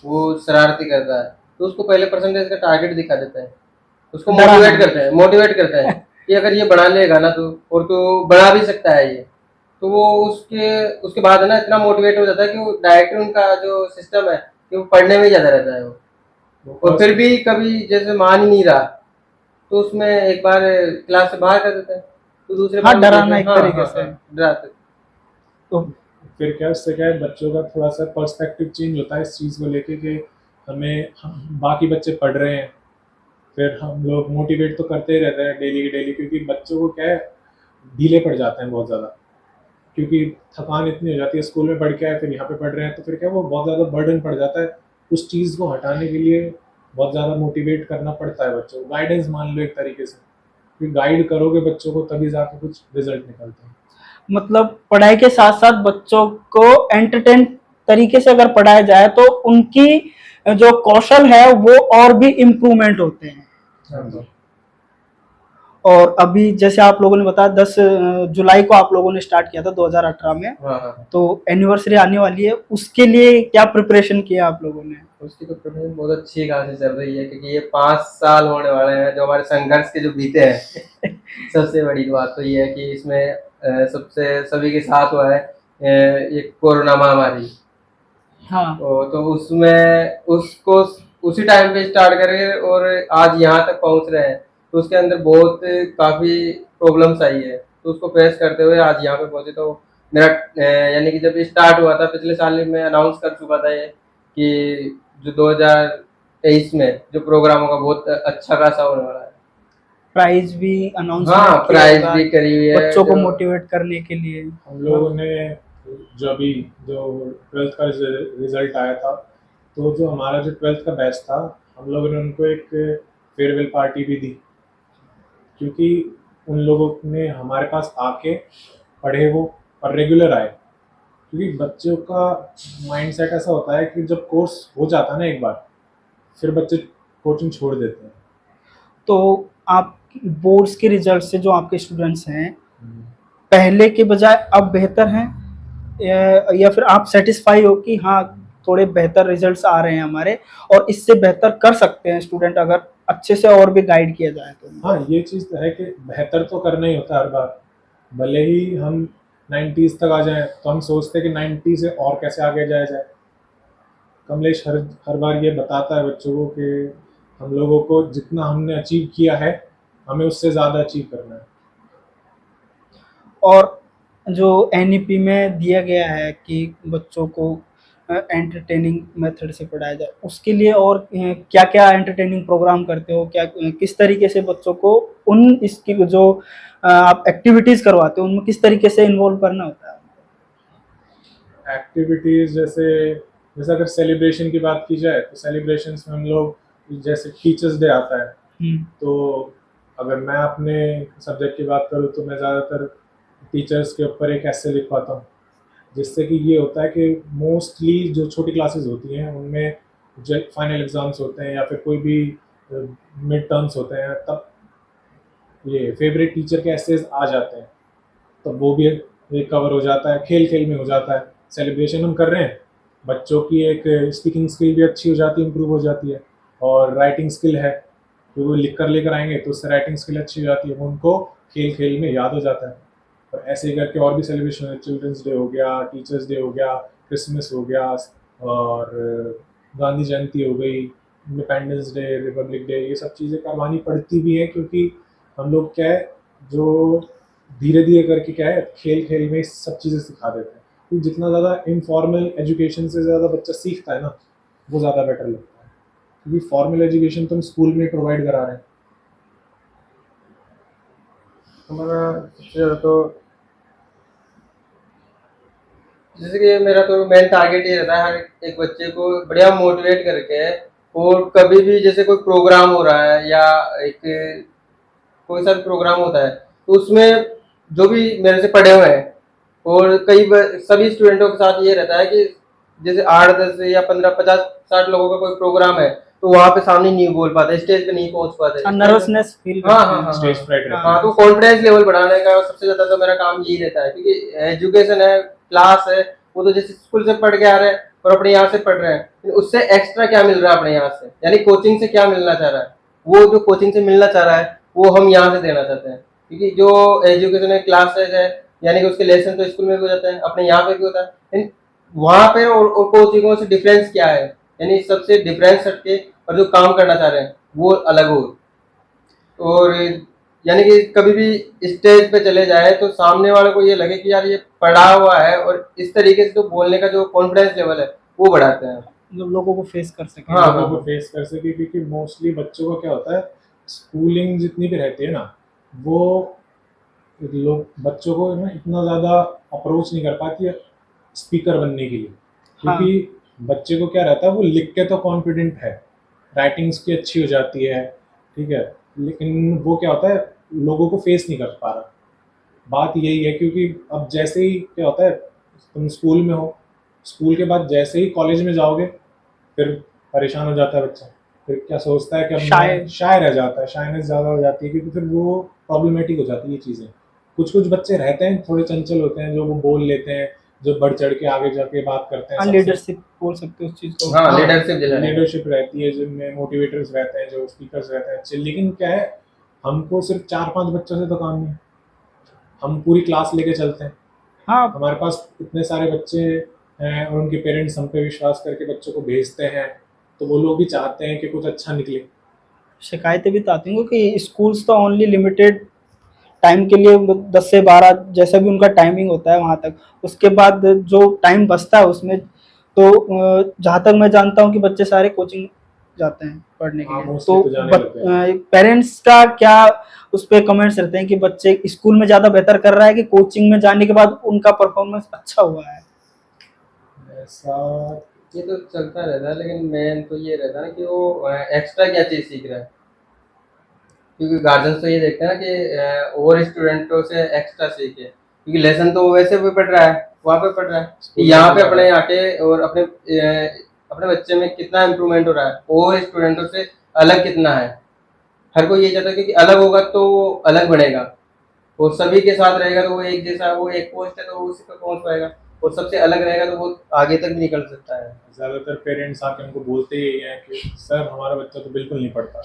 वो शरारती करता है, तो उसको पहले परसेंटेज का टारगेट दिखा देता है, उसको मोटिवेट करते हैं कि अगर ये बना लेगा ना तो, और तो बना भी सकता है ये, तो वो उसके बाद है ना इतना मोटिवेट हो जाता है कि वो डायरेक्ट उनका जो सिस्टम है कि वो पढ़ने में ही ज़्यादा रहता है वो। और फिर भी कभी जैसे मान ही नहीं रहा तो उसमें एक बार क्लास से बाहर कर देते हैं, तो दूसरे हाँ, डराना एक तरीके से डराते। तो फिर क्या उससे क्या है, बच्चों का थोड़ा सा पर्सपेक्टिव चेंज होता है इस चीज़ को लेके कि बाकी बच्चे पढ़ रहे हैं, फिर हम लोग मोटिवेट तो करते ही रहते हैं डेली की डेली, क्योंकि बच्चों को क्या है ढीले पड़ जाते हैं बहुत ज़्यादा, क्योंकि थकान इतनी हो जाती है, स्कूल में पढ़ के आए फिर यहाँ पे पढ़ रहे हैं, तो फिर क्या वो बहुत ज़्यादा बर्डन पड़ जाता है। उस चीज़ को हटाने के लिए बहुत ज़्यादा मोटिवेट करना पड़ता है बच्चों को, गाइडेंस मान लो एक तरीके से, क्योंकि गाइड करोगे बच्चों को तभी जाके कुछ रिजल्ट निकलते हैं। मतलब पढ़ाई के साथ साथ बच्चों को एंटरटेन तरीके से अगर पढ़ाया जाए तो उनकी जो कौशल है वो और भी इम्प्रूवमेंट होते हैं। और अभी जैसे आप लोगों ने बताया 10 जुलाई को आप लोगों ने स्टार्ट किया था 2018 में। हाँ। तो एनिवर्सरी आने वाली है, उसके लिए क्या प्रिपरेशन किया आप लोगों ने? उसकी तो प्रिपरेशन बहुत अच्छी खासी चल रही है, क्योंकि ये 5 साल होने वाले हैं जो हमारे संघर्ष के जो बीते हैं। सबसे बड़ी बात तो ये है कि इसमें सबसे सभी के साथ हुआ है एक कोरोना महामारी। हाँ, तो उसमें उसको उसी टाइम पे स्टार्ट करे और आज यहाँ तक पहुँच रहे हैं, तो उसके अंदर बहुत काफ़ी प्रॉब्लम्स आई है। तो उसको फेस करते हुए आज यहाँ पे पहुंचे। तो मेरा यानी कि जब ये स्टार्ट हुआ था पिछले साल ही मैं अनाउंस कर चुका था ये कि जो 2023 में जो प्रोग्राम होगा बहुत अच्छा खासा होने वाला है। प्राइज भी अनाउंस हाँ, प्राइज भी करी हुई है बच्चों को जो- मोटिवेट करने के लिए। हम लोगों ने जो 12th का रिजल्ट आया था, तो जो हमारा जो 12th का बैच था, हम लोगों ने उनको एक फेयरवेल पार्टी भी दी, क्योंकि उन लोगों ने हमारे पास आके पढ़े वो और रेगुलर आए। क्योंकि बच्चों का माइंडसेट ऐसा होता है कि जब कोर्स हो जाता है ना एक बार, फिर बच्चे कोचिंग छोड़ देते हैं। तो आप बोर्ड्स के रिजल्ट से जो आपके स्टूडेंट्स हैं पहले के बजाय अब बेहतर हैं, या फिर आप सेटिस्फाई हो कि हाँ थोड़े बेहतर रिजल्ट्स आ रहे हैं हमारे और इससे बेहतर कर सकते हैं स्टूडेंट अगर अच्छे से और भी गाइड किया जाए तो? हाँ, ये चीज़ तो है कि बेहतर तो करना ही होता है हर बार। भले ही हम 90s तक आ जाएं, तो हम सोचते हैं कि 90 से और कैसे आगे जाया जाए। कमलेश हर बार ये बताता है बच्चों को कि हम लोगों को जितना हमने अचीव किया है, हमें उससे ज़्यादा अचीव करना है। और जो एनईपी में दिया गया है कि बच्चों को एंटरटेनिंग मेथड से पढ़ाया जाए, उसके लिए और क्या क्या एंटरटेनिंग प्रोग्राम करते हो, क्या किस तरीके से बच्चों को उन इसकी जो आप एक्टिविटीज करवाते हो उनमें किस तरीके से इन्वॉल्व करना होता है? एक्टिविटीज़ जैसे अगर सेलिब्रेशन की बात की जाए, तो सेलिब्रेशंस में हम लोग, जैसे टीचर्स डे आता है, तो अगर मैं अपने सब्जेक्ट की बात करूँ तो मैं ज़्यादातर टीचर्स के ऊपर एक ऐसे लिख पाता हूँ, जिससे कि ये होता है कि मोस्टली जो छोटी क्लासेस होती हैं उनमें जो फाइनल एग्ज़ाम्स होते हैं या फिर कोई भी मिड टर्म्स होते हैं, तब ये फेवरेट टीचर के एसेज आ जाते हैं, तो वो भी एक कवर हो जाता है, खेल खेल में हो जाता है। सेलिब्रेशन हम कर रहे हैं, बच्चों की एक स्पीकिंग स्किल भी अच्छी हो जाती है, इम्प्रूव हो जाती है, और राइटिंग स्किल है तो वो लिख कर लेकर आएंगे तो उससे राइटिंग स्किल अच्छी हो जाती है, वो उनको खेल खेल में याद हो जाता है। और ऐसे ही करके और भी सेलिब्रेशन है, चिल्ड्रंस डे हो गया, टीचर्स डे हो गया, क्रिसमस हो गया, और गांधी जयंती हो गई, इंडिपेंडेंस डे, रिपब्लिक डे, ये सब चीज़ें करवानी पड़ती भी है, क्योंकि हम लोग क्या है जो धीरे धीरे करके क्या है खेल खेल में सब चीज़ें सिखा देते हैं। क्योंकि जितना ज़्यादा इनफॉर्मल एजुकेशन से ज़्यादा बच्चा सीखता है ना, वो ज़्यादा बेटर लगता है, क्योंकि फॉर्मल एजुकेशन तो हम स्कूल में प्रोवाइड करा रहे हैं। हमारा सबसे ज़्यादा तो जैसे कि मेरा तो मेन टारगेट ये रहता है हर एक बच्चे को बढ़िया मोटिवेट करके, और कभी भी जैसे कोई प्रोग्राम हो रहा है या एक कोई सा भी प्रोग्राम होता है तो उसमें जो भी मेरे से पढ़े हुए हैं, और सभी स्टूडेंटों के साथ ये रहता है कि जैसे 8-10 या 15-50-60 लोगों का कोई प्रोग्राम है तो वहाँ पे सामने नहीं बोल पाते, स्टेज पे नहीं पहुंच पाते, नर्वसनेस फील हाँ, स्टेज फ्राइट रहता हाँ, तो कॉन्फिडेंस लेवल बढ़ाने का सबसे ज्यादा तो मेरा काम यही रहता है, क्योंकि एजुकेशन है, क्लास है, वो तो जैसे स्कूल से पढ़ के आ रहे हैं और अपने यहाँ से पढ़ रहे हैं, उससे एक्स्ट्रा क्या मिल रहा है अपने यहाँ से, यानी कोचिंग से क्या मिलना चाह रहा है, वो जो कोचिंग से मिलना चाह रहा है वो हम यहाँ से देना चाहते हैं। क्योंकि जो एजुकेशन है, क्लासेज है, यानी कि उसके लेसन तो स्कूल में भी हो जाते हैं, अपने यहाँ पे भी होता है, वहाँ पे और कोचिंगों से डिफरेंस क्या है, यानी सबसे डिफरेंस हटके और जो काम करना चाह रहे हैं वो अलग हो। और यानी कि कभी भी स्टेज पे चले जाए तो सामने वाले को ये लगे कि यार ये पढ़ा हुआ है, और इस तरीके से तो बोलने का जो कॉन्फिडेंस लेवल है वो बढ़ाते हैं, मतलब लोगों को फेस कर सके। हाँ, लोगों को फेस कर सके, क्योंकि मोस्टली बच्चों का क्या होता है, स्कूलिंग जितनी भी रहती है ना, वो लोग बच्चों को ना इतना ज़्यादा अप्रोच नहीं कर पाती है स्पीकर बनने के लिए, क्योंकि बच्चे को क्या रहता है, वो लिख के तो कॉन्फिडेंट है, राइटिंग उसकी अच्छी हो जाती है, ठीक है, लेकिन वो क्या होता है लोगों को फेस नहीं कर पा रहा। बात यही है, क्योंकि अब जैसे ही क्या होता है, तुम स्कूल में हो, स्कूल के बाद जैसे ही कॉलेज में जाओगे फिर परेशान हो जाता है बच्चा, फिर क्या सोचता है कि अब शाय रह जाता है, शायनेस ज़्यादा हो जाती है, क्योंकि फिर वो प्रॉब्लमेटिक हो जाती है ये चीज़ें। कुछ कुछ बच्चे रहते हैं थोड़े चंचल होते हैं, जो वो बोल लेते हैं, जो बढ़ चढ़ के आगे जाके बात करते हैं, लीडरशिप बोल सकते हो उस चीज को। हाँ, लीडरशिप रहती है, जिनमें मोटिवेटर्स रहते हैं, जो स्पीकर्स रहते हैं अच्छे। लेकिन क्या है, हमको सिर्फ 4-5 बच्चों से तो काम नहीं, हम पूरी क्लास लेके चलते हैं। हाँ, हमारे पास इतने सारे बच्चे हैं और उनके पेरेंट्स हम पे विश्वास करके बच्चों को भेजते हैं, तो वो लोग भी चाहते हैं कि कुछ अच्छा निकले। शिकायतें भी तो आती हैं कि स्कूल्स तो ओनली लिमिटेड टाइम के लिए 10 से 12 जैसा भी उनका टाइमिंग होता है वहाँ तक, उसके बाद जो टाइम बचता है उसमें तो जहाँ तक मैं जानता हूँ कि बच्चे सारे कोचिंग जाते हैं पढ़ने के हाँ, लिए। mostly तो जाने लगे हैं। पेरेंट्स का क्या उस पे कमेंट्स रहते हैं कि बच्चे स्कूल में ज़्यादा बेहतर कर रहा है कि कोचिंग में जाने के बाद उनका परफॉर्मेंस अच्छा हुआ है? ऐसा ये तो चलता रहता है, लेकिन मेन तो ये रहता है ना कि वो एक्स्ट्रा क्या चीज़ सीख रहा है, क्योंकि गार्जियंस तो ये देखते हैं ना कि और स्टूडेंटों से एक्स्ट्रा सीखे, क्योंकि लेसन तो वो वैसे भी पढ़ रहा है, वहाँ पे पढ़ रहा है, स्कूल में यहाँ पे पढ़ रहा अपने आके और अपने बच्चे में कितना इम्प्रूवमेंट हो रहा है, और स्टूडेंटों से अलग कितना है। हर कोई ये चाहता है क्योंकि अलग होगा तो वो अलग बढ़ेगा, और सभी के साथ रहेगा तो वो एक जैसा, वो एक पोस्ट है तो वो उसी पर पहुंच पाएगा, और सबसे अलग रहेगा तो वो आगे तक भी निकल सकता है। ज्यादातर पेरेंट्स आके हमको बोलते ही हैं कि सर हमारा बच्चा तो बिल्कुल नहीं पढ़ता।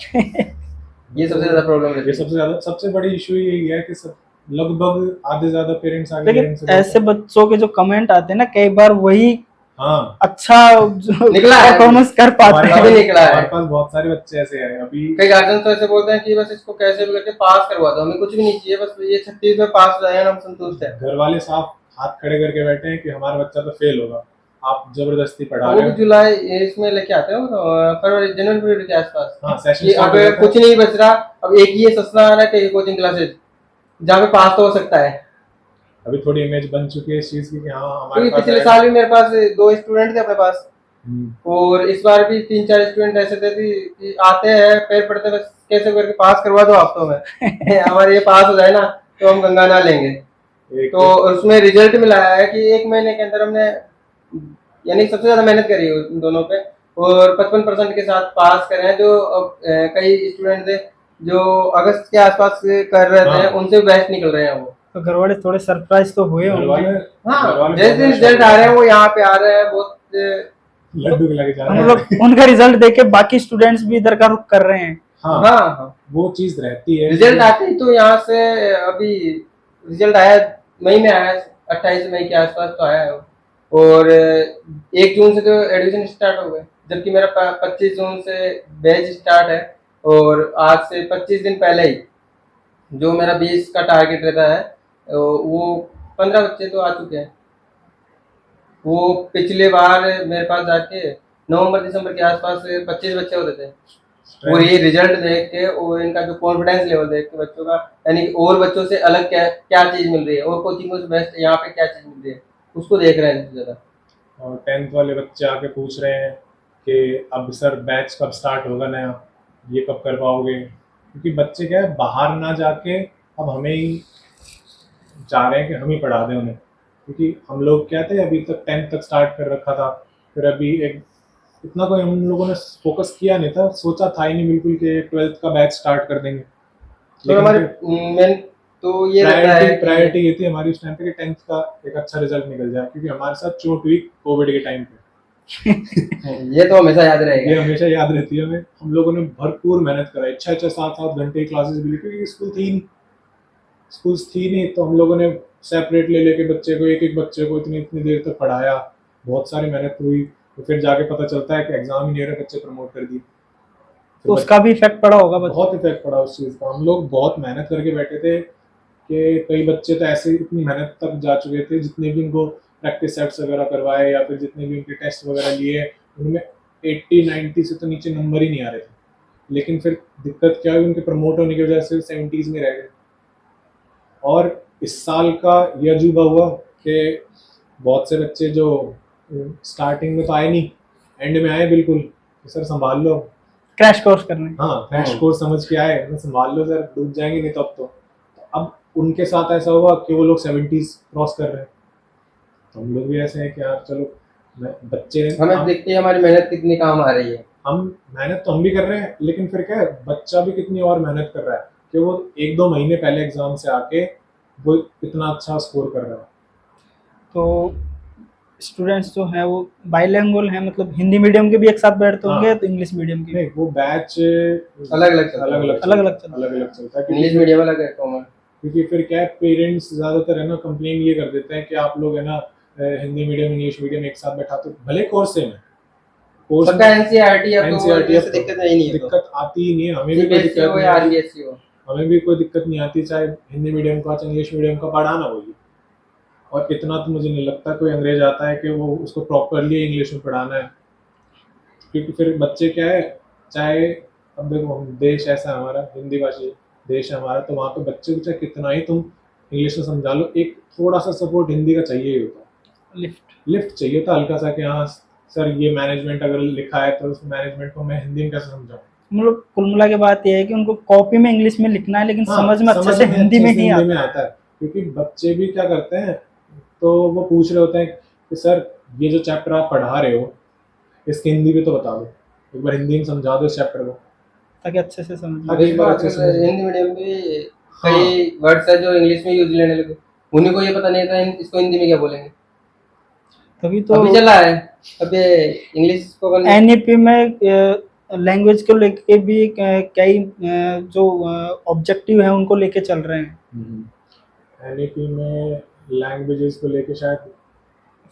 ये सबसे ज्यादा प्रॉब्लम है। ये सबसे बड़ी इशू यही है कि सब लगभग आधे ज्यादा पेरेंट्स आगे लेकिन parents से ऐसे बोलते बच्चों के जो कमेंट आते हैं ना, कई बार वही हैं। हाँ, अच्छा जो निकला है। परफॉर्मेंस कर पाते हमारे अभी हैं। निकला है। हमारे पास बहुत सारे बच्चे ऐसे हैं अभी। कई गार्जियन तो ऐसे बोलते हैं कि बस इसको कैसे भी करके पास करवा दो, हमें कुछ भी नहीं चाहिए, बस ये 36 में पास हो जाए, हम संतुष्ट है। घर वाले साफ हाथ खड़े करके बैठे हैं कि हमारा बच्चा तो फेल होगा, आप जबरदस्ती पढ़ा वो रहे भी हो। जुलाई इसमें लेके आते हैं, फरवरी जनवरी पीरियड के आसपास। हाँ, सेशन कि स्टार्ट अब हो जाता है। कुछ नहीं बच रहा, अब एक ही सस्ता आ रहा है कोचिंग क्लासेस, जहाँ पे पास तो हो सकता है। अभी थोड़ी इमेज बन चुकी है इस चीज की कि हाँ हमारे क्योंकि पास पिछले है। साल भी मेरे पास 2 स्टूडेंट थे अपने पास, हम्म, और इस बार भी 3-4 स्टूडेंट ऐसे थे कि आते हैं पैर पड़ते हैं, बस कैसे करके पास करवा दो हफ्तों में हमारे ये पास हो जाए ना तो हम गंगा ना लेंगे। एक तो उसमें रिजल्ट मिला है कि 1 महीने के अंदर हमने यानी सबसे ज्यादा मेहनत करी है उन दोनों पे, और 55% के साथ पास करे हैं। जो कई स्टूडेंट थे जो अगस्त के आसपास से कर रहे थे, हाँ। उनसे बेस्ट निकल रहे हैं वो। तो घर वाले थोड़े सरप्राइज तो हुए घर वाले होंगे। हाँ, घर वाले जैसे बहुत रिजल्ट आ रहे हैं वो यहाँ पे आ रहे हैं, बहुत लड्डू के लगे जा रहे मतलब हैं। उनका रिजल्ट देख के बाकी स्टूडेंट्स भी इधर का रुख कर रहे हैं। हाँ, हाँ, वो चीज रहती है। रिजल्ट आते ही तो यहाँ से अभी रिजल्ट आया मई में आया, 28 मई के आसपास तो आया है वो। और 1 जून से तो एडमिशन स्टार्ट हो गए, जबकि मेरा 25 जून से बैच स्टार्ट है, और आज से 25 दिन पहले ही जो मेरा 20 का टारगेट रहता है वो 15 बच्चे तो आ चुके हैं। वो पिछले बार मेरे पास जाके नवंबर दिसंबर के आसपास 25 बच्चे होते थे। वो ये रिजल्ट देख के और इनका जो कॉन्फिडेंस लेवल देख के बच्चों का, यानी कि और बच्चों से अलग क्या क्या चीज मिल रही है, और कोचिंग में बेस्ट यहाँ पे क्या चीज मिल रही है, उसको देख रहे हैं सबसे ज्यादा। और 10th वाले बच्चे आके पूछ रहे हैं कि अब सर बैच कब स्टार्ट होगा नया, ये कब कर पाओगे, क्योंकि बच्चे क्या है बाहर ना जाके अब हमें ही चाह रहे हैं कि हम ही पढ़ा दें उन्हें, क्योंकि हम लोग क्या थे अभी तक 10th तक स्टार्ट कर रखा था, फिर अभी एक इतना कोई हम लोगों ने फोकस किया नहीं था, सोचा था ही नहीं बिल्कुल कि 12th का बैच स्टार्ट कर देंगे। तो हमारे मेन तो ये रहता है प्रायोरिटी ये थी हमारी उस टाइम पे कि 10th का एक अच्छा रिजल्ट निकल जाए, क्योंकि हमारे साथ चोट हुई कोविड के टाइम पे। ये तो हमेशा याद ये रहेगा। हमेशा याद रहती है हमें। हम लोगों ने भरपूर मेहनत कराई, 6-6 7-7 घंटे की क्लासेस भी ली, क्योंकि स्कूल्स थी नहीं, तो हम लोगों ने सेपरेट ले लेके बच्चे को एक एक बच्चे को इतनी इतनी देर तक पढ़ाया, बहुत सारी मेहनत हुई, तो फिर जाके पता चलता है कि एग्जाम ही नहीं रहे, बच्चे प्रमोट कर दिए। तो उसका भी इफेक्ट पड़ा होगा बच्चों। बहुत इफेक्ट पड़ा उस चीज़ का। हम लोग बहुत मेहनत करके बैठे थे कि कई बच्चे तो ऐसे इतनी मेहनत तक जा चुके थे, जितने भी उनको प्रैक्टिस सेट्स वगैरह करवाए या फिर जितने भी उनके टेस्ट वगैरह लिए, उनमें 80-90 से तो नीचे नंबर ही नहीं आ रहे थे। लेकिन फिर दिक्कत क्या हुई, उनके प्रमोट होने की वजह से 70s में रह गए। और इस साल का ये अजूबा हुआ कि बहुत से बच्चे जो स्टार्टिंग में तो आए नहीं, एंड में आए बिल्कुल, तो सर संभाल लो। क्रैश कोर्स करने। हाँ, क्रैश कोर्स समझ के आए, मैं संभाल लो सर, डूब जाएंगे नहीं तो अब तो अब उनके साथ ऐसा हुआ कि वो लोग 70s क्रॉस कर रहे हैं। तो हम लोग भी ऐसे हैं कि यार चलो बच्चे हमें दिखती है हमारी मेहनत कितनी काम आ रही है। हम मेहनत तो हम भी कर रहे हैं, लेकिन फिर क्या है बच्चा भी कितनी और मेहनत कर रहा है कि वो 1-2 महीने पहले एग्जाम से आके वो इतना अच्छा स्कोर कर रहा है। तो स्टूडेंट्स जो हैं वो बाइलिंगुअल हैं, मतलब हिंदी मीडियम के भी एक साथ बैठते हाँ। होंगे तो इंग्लिश मीडियम के नहीं, वो बैच अलग-अलग चलता है। अलग-अलग चलता है। अलग-अलग चलता है, इंग्लिश मीडियम अलग है, कॉमन। क्योंकि फिर क्या है पेरेंट्स ज्यादातर है ना कंप्लेन ये कर देते हैं कि आप लोग है ना हिंदी मीडियम इंग्लिश मीडियम एक साथ बैठाते हो, भले कोर्स सेम है, कोर्स सबका एनसीईआरटी है तो NCERT ऐसे दिक्कत नहीं है। तो दिक्कत आती ही नहीं है, हमें भी कोई सीबीएसई दिक्कत हो नहीं या है। आरबीएसई हो। हमें भी कोई दिक्कत नहीं आती, चाहे हिंदी मीडियम का चाहे इंग्लिश मीडियम का, पढ़ाना वही। और इतना तो मुझे नहीं लगता कोई अंग्रेज आता है कि वो उसको प्रॉपरली इंग्लिश में पढ़ाना है, क्योंकि फिर बच्चे क्या है, चाहे अब देखो देश ऐसा है हमारा, हिंदी भाषी देश है हमारा, तो वहाँ पे बच्चे को चाहे कितना ही तुम इंग्लिश में समझा लो, एक थोड़ा सा सपोर्ट हिंदी का चाहिए ही होता है। लिफ्ट चाहिए होता हल्का सा, कि हाँ सर ये मैनेजमेंट अगर लिखा है तो उस मैनेजमेंट को मैं हिंदी में कैसे समझाऊं। मतलब कुल मिला के बात यह है कि उनको कॉपी में इंग्लिश में लिखना है, लेकिन हाँ, समझ में अच्छे से हिंदी में ही आता है। आता है। क्योंकि बच्चे भी क्या करते हैं, तो वो पूछ रहे होते हैं कि सर ये जो चैप्टर आप पढ़ा रहे हो इसकी हिंदी भी तो बता दो, एक बार हिंदी में समझा दो इस चैप्टर को, ताकि अच्छे से समझ हाँ, में। एक बार अच्छे से समझ में। हिंदी मीडियम में कई वर्ड्स है जो इंग्लिश में यूज लेने लगे, उन्हीं को ये पता नहीं था इसको हिंदी में क्या बोलेंगे। तभी तो अभी चला है, अब ये इंग्लिश को एनईपी में लैंग्वेज को लेके भी कई जो ऑब्जेक्टिव है उनको लेके चल रहे हैं। एनईपी में लैंग्वेजेस को लेके शायद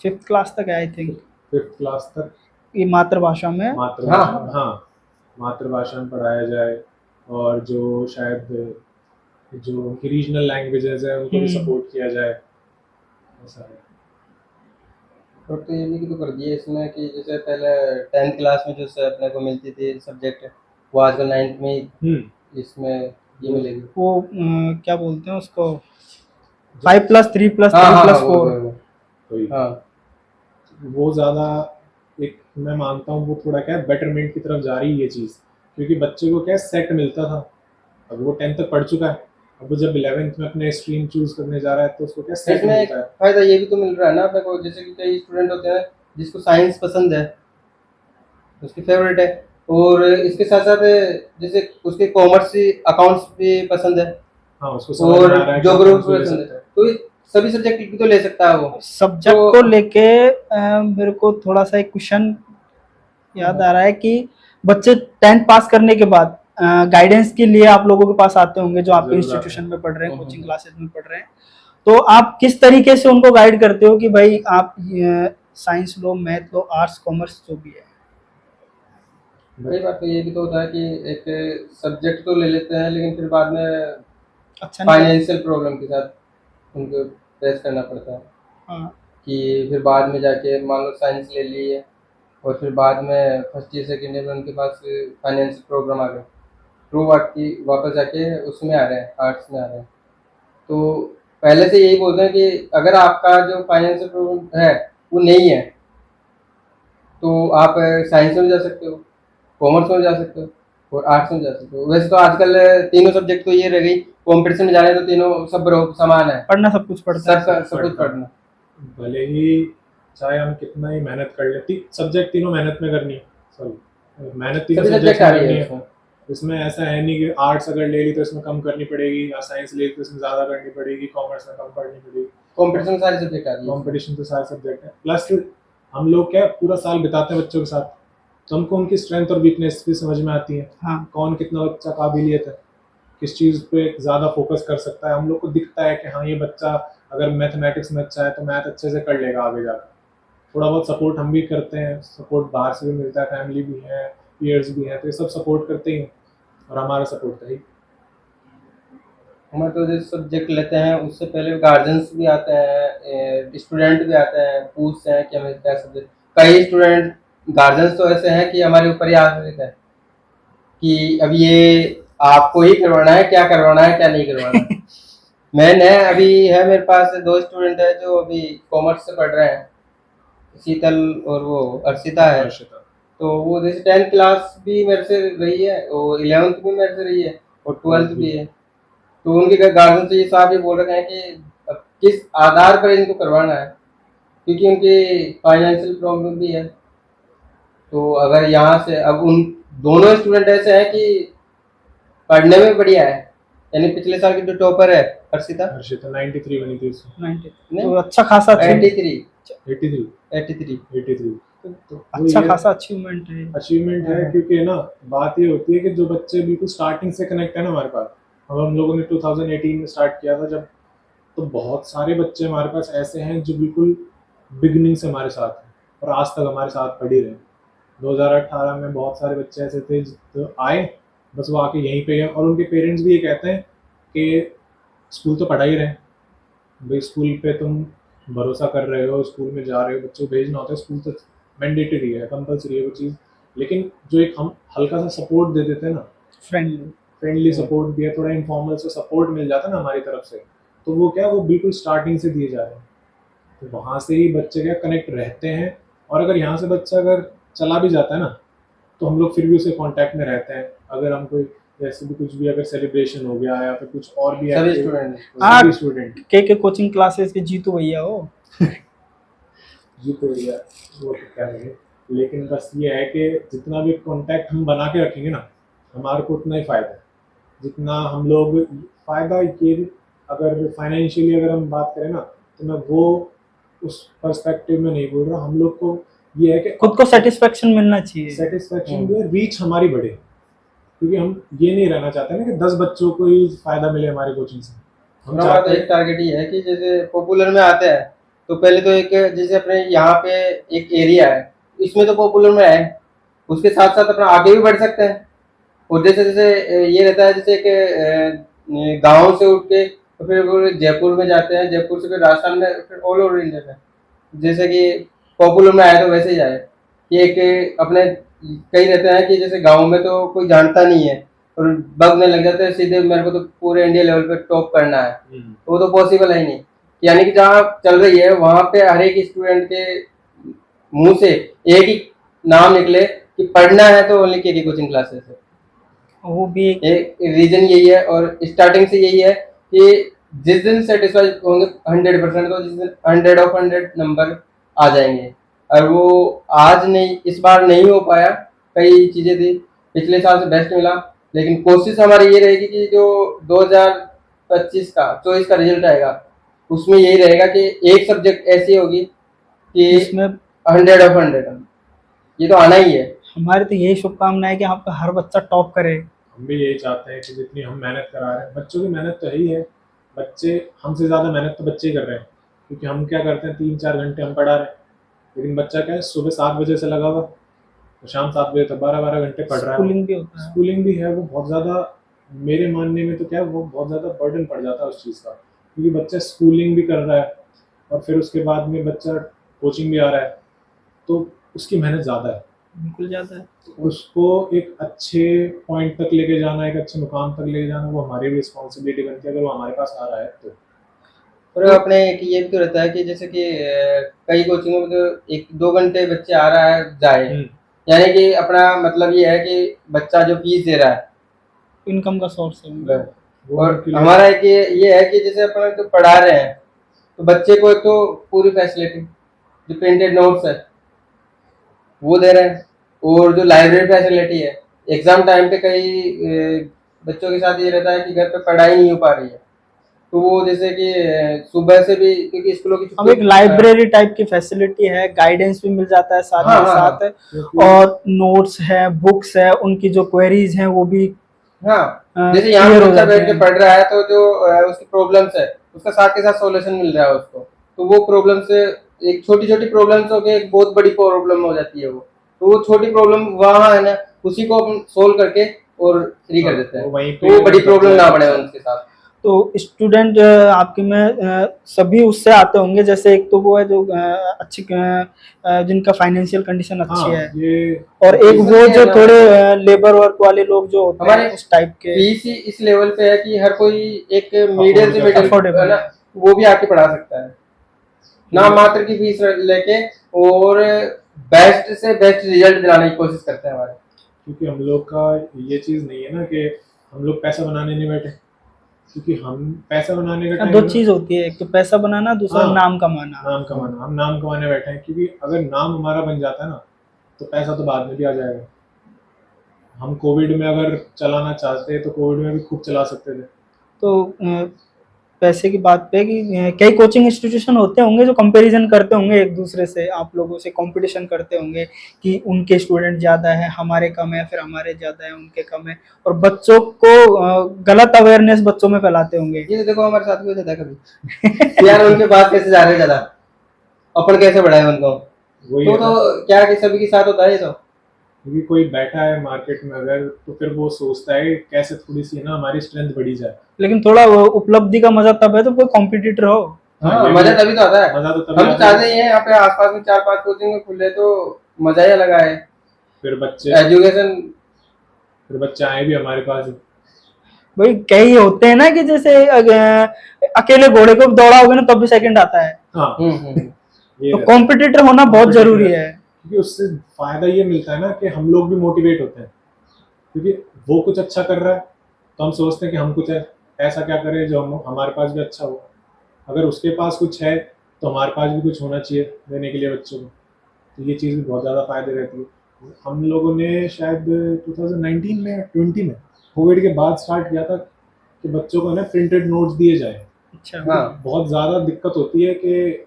5th क्लास तक है आई थिंक, 5th क्लास तक ये मातृभाषा में। मातृभाषा में पढ़ाया जाए, और जो शायद जो उनकी रीजनल लैंग्वेजेस है उनको भी सपोर्ट किया जाए, ऐसा है। और तो ये भी तो कर दिए इसमें कि जैसे पहले 10th क्लास में जो अपने को मिलती थी सब्जेक्ट, वो आजकल 9th में इसमें ये मिलेगी। वो क्या बोलते हैं उसको, 5+3+3+4। हाँ, वो ज़्यादा एक मैं मानता हूँ वो थोड़ा क्या है बेटरमेंट की तरफ जा रही है ये चीज़, क्योंकि बच्चे को क्या सेट मिलता था, अब वो 10th तक पढ़ चुका है, अब वो जब 11th में अपने स्ट्रीम चूज करने जा रहा है तो उसको क्या सेट मिलता है। फायदा ये भी तो मिल रहा है ना अपने को, जैसे कि कई स्टूडेंट होते हैं जिसको साइंस पसंद है, उसकी फेवरेट है, और इसके साथ साथ जैसे उसके कॉमर्स अकाउंट्स भी पसंद है, हाँ उसको समझ में आ रहा है जो ग्रुप पसंद है, तो सभी सब्जेक्ट भी तो ले सकता है वो। सब्जेक्ट को लेके मेरे को थोड़ा सा एक क्वेश्चन याद आ रहा है कि बच्चे 10th पास करने के बाद गाइडेंस के लिए आप लोगों के पास आते होंगे जो आपके इंस्टीट्यूशन में पढ़ रहे हैं, कोचिंग क्लासेस में पढ़ रहे हैं, तो आप किस तरीके से उनको गाइड करते हो कि भाई आप साइंस लो, मैथ लो, आर्ट्स, कॉमर्स जो भी है। वही बात तो ये भी तो होता है कि एक सब्जेक्ट तो ले लेते हैं लेकिन फिर बाद में अच्छा फाइनेंशियल प्रॉब्लम के साथ उनको फेस करना पड़ता है। हाँ। कि फिर बाद में जाके मान लो साइंस ले ली है और फिर बाद में फर्स्ट ईयर सेकेंड ईयर में उनके पास फाइनेंशियल प्रॉब्लम आ गए, ट्रू बाकी वापस जाके उसमें आ रहे हैं, आर्ट्स में आ रहे हैं। तो पहले से यही बोलते हैं कि अगर आपका जो फाइनेंशियल प्रॉब्लम है वो नहीं है तो आप साइंस में जा सकते हो, कॉमर्स में जा सकते हो और आर्ट्स में जा सकते हो। वैसे तो आजकल तीनों सब्जेक्ट तो ये रह गई, कंपटीशन में जा रहे हैं तो तीनों सब समान है, पढ़ना सब कुछ पढ़ता है, सब कुछ पढ़ना, भले ही चाहे हम कितना ही मेहनत कर ले, सब्जेक्ट तीनों मेहनत में करनी है, सॉरी मेहनत तीनों सब्जेक्ट में करनी है। इसमें ऐसा है नहीं कि आर्ट्स अगर ले ली तो इसमें कम करनी पड़ेगी, या साइंस ले ली तो इसमें ज़्यादा करनी पड़ेगी, कॉमर्स में कम करनी पड़ेगी। कंपटीशन सारे सब्जेक्ट आ रही है, कंपटीशन तो सारे सब्जेक्ट है। प्लस हम लोग क्या पूरा साल बिताते हैं बच्चों के साथ, तो हमको उनकी स्ट्रेंथ और वीकनेस भी समझ में आती है। हाँ। कौन कितना बच्चा काबिलियत है, किस चीज़ पे ज़्यादा फोकस कर सकता है, हम लोग को दिखता है कि हाँ ये बच्चा अगर मैथमेटिक्स में अच्छा है तो मैथ अच्छे से कर लेगा आगे जाकर। थोड़ा बहुत सपोर्ट हम भी करते हैं, सपोर्ट बाहर से भी मिलता है, फैमिली भी है, पीयर्स भी हैं, तो ये सब सपोर्ट करते ही, और हमारा सपोर्ट है ही। हमारे तो जो सब्जेक्ट लेते हैं उससे पहले गार्जियंस भी आते हैं, स्टूडेंट भी आते हैं, पूछते हैं कि हमें क्या सब्जेक्ट। कई स्टूडेंट गार्जियंस तो ऐसे हैं कि हमारे ऊपर ही आश्रित है कि अब ये आपको ही करवाना है, क्या करवाना है क्या नहीं करवाना है। मैंने अभी है मेरे पास 2 स्टूडेंट है जो अभी कॉमर्स से पढ़ रहे हैं, शीतल और वो अर्शिता है। तो वो जैसे 10th क्लास भी मेरे से रही है और 11th भी मेरे से रही है और 12th भी है। तो उनके गार्जियन से ये साहब ये बोल रहे हैं कि किस आधार पर इनको करवाना है, क्योंकि उनकी फाइनेंशियल प्रॉब्लम भी है। तो अगर यहाँ से अब उन दोनों स्टूडेंट ऐसे हैं कि पढ़ने में बढ़िया है, यानी पिछले साल की जो टॉपर है अर्शिता 93 बनी थी उसमें, 90 तो अच्छा खासा 83 तो अच्छा खासा अचीवमेंट है। क्योंकि ना बात ये होती है कि जो बच्चे बिल्कुल स्टार्टिंग से कनेक्ट है ना हमारे पास, अब हम लोगों ने 2018 में स्टार्ट किया था जब, तो बहुत सारे बच्चे हमारे पास ऐसे हैं जो बिल्कुल बिगनिंग से हमारे साथ हैं और आज तक हमारे साथ पढ़ ही रहे हैं। 2018 में बहुत सारे बच्चे ऐसे थे जो आए बस वो आके यहीं पे है। और उनके पेरेंट्स भी ये कहते हैं कि स्कूल तो पढ़ा ही रहे, भाई स्कूल पे तुम भरोसा कर रहे हो, स्कूल में जा रहे हो, बच्चों को भेजना होता है, स्कूल तो मैंडेटरी है, कंपलसरी है वो चीज़। लेकिन जो एक हम हल्का सा सपोर्ट दे देते हैं ना, फ्रेंडली। फ्रेंडली सपोर्ट दिया, थोड़ा इनफॉर्मल से सपोर्ट मिल जाता है ना हमारी तरफ से, तो वो क्या, वो बिल्कुल स्टार्टिंग से दिए जा रहे हैं, तो वहाँ से ही बच्चे क्या कनेक्ट रहते हैं। और अगर यहाँ से बच्चा अगर चला भी जाता है ना, तो हम लोग फिर भी उसके कांटेक्ट में रहते हैं। अगर हम कोई जैसे भी कुछ भी अगर सेलिब्रेशन हो गया या फिर कुछ और भी सभी activity- स्टूडेंट हाँ। सभी स्टूडेंट के कोचिंग क्लासेस के जीतू भैया हो। जी तो भैया वो तो क्या है, लेकिन बस ये है कि जितना भी कांटेक्ट हम बना के रखेंगे ना, हमारे को उतना ही फ़ायदा है। जितना हम लोग फ़ायदा ये, अगर फाइनेंशियली अगर हम बात करें ना, तो मैं वो उस पर्सपेक्टिव में नहीं बोल रहा। हम लोग को ये है कि खुद को सेटिस्फेक्शन मिलना चाहिए। सेटिस्फेक्शन भी है, रीच हमारी बढ़े, क्योंकि हम ये नहीं रहना चाहते ना कि 10 बच्चों को ही फ़ायदा मिले हमारी कोचिंग से। हम हमारा चाहते तो एक टारगेट ये है कि जैसे पॉपुलर में आते हैं तो पहले तो एक जैसे अपने यहाँ पे एक एरिया है, इसमें तो पॉपुलर में है, उसके साथ साथ अपना आगे भी बढ़ सकते हैं। और जैसे जैसे ये रहता है, जैसे एक गांव से उठ के तो फिर वो जयपुर में जाते हैं, जयपुर से फिर राजस्थान में, फिर ऑल ओवर इंडिया में, जैसे कि पॉपुलर में आए तो वैसे ही जाए। कि एक अपने कई रहते हैं कि जैसे गांव में तो कोई जानता नहीं है और बगने लग जाते हैं सीधे, मेरे को तो पूरे इंडिया लेवल पे टॉप करना है, तो वो तो पॉसिबल है ही नहीं। यानी कि जहाँ चल रही है वहाँ पे हर एक स्टूडेंट के मुंह से एक ही नाम निकले कि पढ़ना है तो ओनली के कोचिंग क्लासेस है। वो भी एक रीजन यही है और स्टार्टिंग से यही है कि जिस दिन सेटिस्फाई होंगे 100%, तो जिस दिन 100 ऑफ 100 नंबर आ जाएंगे। और वो आज नहीं, इस बार नहीं हो पाया, कई चीजें थी, पिछले साल से बेस्ट मिला, लेकिन कोशिश हमारी ये रहेगी कि जो 2025 का 24 का रिजल्ट आएगा उसमें यही रहेगा कि एक सब्जेक्ट ऐसी होगी कि इसमें 100 ऑफ 100, ये तो आना ही है। हमारी तो यही शुभकामना है कि आपका हर बच्चा टॉप करे। हम भी यही चाहते हैं कि जितनी हम मेहनत करा रहे हैं, बच्चों की मेहनत तो है ही है, बच्चे हमसे ज़्यादा मेहनत तो बच्चे ही कर रहे हैं, क्योंकि हम क्या करते हैं 3-4 घंटे हम पढ़ा रहे हैं, लेकिन बच्चा क्या है सुबह 7 बजे से लगा हुआ तो शाम 7 बजे तक 12-12 घंटे पढ़ रहा है। स्कूलिंग भी होता है। स्कूलिंग भी है, वो बहुत ज़्यादा, मेरे मानने में तो क्या है, वो बहुत ज़्यादा बर्डन पड़ जाता है उस चीज़ का, क्योंकि बच्चा स्कूलिंग भी कर रहा है और फिर उसके बाद में बच्चा कोचिंग भी आ रहा है, तो उसकी मेहनत ज़्यादा है। बिल्कुल ज़्यादा है। उसको एक अच्छे पॉइंट तक लेके जाना, एक अच्छे मुकाम तक लेके जाना, वो हमारी रिस्पॉन्सिबिलिटी बनती है, अगर वो हमारे पास आ रहा है तो। और अपने एक ये भी तो रहता है कि जैसे कि कई कोचिंगों में तो 1-2 घंटे बच्चे आ रहा है जाए, यानी कि अपना मतलब ये है कि बच्चा जो फीस दे रहा है इनकम का सोर्स है। और हमारा एक ये है कि जैसे अपन तो पढ़ा रहे हैं तो बच्चे को एक तो पूरी फैसिलिटी, जो प्रिंटेड नोट्स है वो दे रहे हैं, और जो लाइब्रेरी फैसिलिटी है, एग्जाम टाइम पे कई बच्चों के साथ ये रहता है कि घर पे पढ़ाई नहीं हो पा रही है, तो वो जैसे कि सुबह से भी, क्योंकि स्कूलों की अब एक लाइब्रेरी टाइप की फैसिलिटी है, गाइडेंस भी मिल जाता है साथ हाँ, ही हाँ, साथ, और नोट्स है, बुक्स है, उनकी जो क्वेरीज हैं वो भी हाँ, जैसे यहाँ clear हो बच्चा जाते बैठ के हैं। पढ़ रहा है तो जो उसकी प्रॉब्लम्स है उसका साथ के साथ सॉल्यूशन मिल रहा है उसको, तो वो प्रॉब्लम से एक छोटी छोटी प्रॉब्लम्स हो के एक बहुत बड़ी प्रॉब्लम हो जाती है वो, तो वो छोटी प्रॉब्लम वहाँ है ना, उसी को अपन सोल्व करके और फ्री कर देते हैं, वहीं तो पे वो बड़ी प्रॉब्लम ना बच्चा- बने उनके साथ। तो स्टूडेंट आपके में सभी उससे आते होंगे, जैसे एक तो वो है जो अच्छी जिनका फाइनेंशियल कंडीशन अच्छी हाँ, है, ये और एक इसमें वो ये जो है ना, थोड़े लेबर वर्क वाले लोग जो होते हमारे हैं उस टाइप के। फीस ही इस लेवल पे है कि हर कोई एक मीडियम से मिडिल Affordable है ना, वो भी आके पढ़ा सकता है, ना मात्र की फीस लेके, और बेस्ट से बेस्ट रिजल्ट दिलाने की कोशिश करते हैं हमारे। क्योंकि हम लोग का ये चीज़ नहीं है ना कि हम लोग पैसा बनाने नहीं बैठे, क्योंकि हम पैसा बनाने का दो चीज होती है, एक तो पैसा बनाना, दूसरा हाँ, नाम कमाना। नाम कमाना, हम नाम कमाने बैठे हैं, क्योंकि अगर नाम हमारा बन जाता है ना तो पैसा तो बाद में भी आ जाएगा। हम कोविड में अगर चलाना चाहते तो कोविड में भी खूब चला सकते थे। तो पैसे की बात पे कि कई कोचिंग इंस्टीट्यूशन होते होंगे जो कंपैरिजन करते होंगे एक दूसरे से, आप लोगों से कंपटीशन करते होंगे कि उनके स्टूडेंट ज़्यादा है, हमारे कम है, फिर हमारे ज़्यादा है, उनके कम है, और बच्चों को गलत अवेयरनेस बच्चों में फैलाते होंगे। ये तो देखो हमारे साथ भी होता है कभी यार उनके पास कैसे जा रहे हैं ज़्यादा, अपन कैसे बढ़ाए उनको, वही तो है ना। क्या कि सभी के साथ होता है ये तो। क्योंकि कोई बैठा है मार्केट में अगर, तो फिर वो सोचता है कैसे थोड़ी सी ना हमारी स्ट्रेंथ बढ़ी जाए। लेकिन थोड़ा वो उपलब्धि का मजा तब है तो कोई कॉम्पिटिटर हो। हाँ, ये मजा भी- तभी तो आता है। मजा तो तभी हम तो आता है। चाहते ही हैं यहाँ पे आसपास में 4-5 कोचिंग खुले तो मजा ही अलग आए। फिर बच्चे एजुकेशन फिर बच्चे आए भी हमारे पास। भाई कई होते हैं ना कि जैसे अकेले घोड़े को दौड़ाओगे ना तब भी सेकंड आता है, हाँ, ये तो रहता है। कॉम्पिटिटर होना बहुत Competitor जरूरी है। क्योंकि उससे फायदा ये मिलता है ना कि हम लोग भी मोटिवेट होते हैं, क्योंकि वो कुछ अच्छा कर रहा है तो हम सोचते हैं कि हम कुछ ऐसा क्या करें जो हमारे पास भी अच्छा हो। अगर उसके पास कुछ है तो हमारे पास भी कुछ होना चाहिए देने के लिए बच्चों को। तो ये चीज़ भी बहुत ज़्यादा फायदे रहती है। हम लोगों ने शायद 2019 में 20 में कोविड के बाद स्टार्ट किया था कि बच्चों को ना प्रिंटेड नोट्स दिए जाए। अच्छा, हाँ, बहुत ज़्यादा दिक्कत होती है कि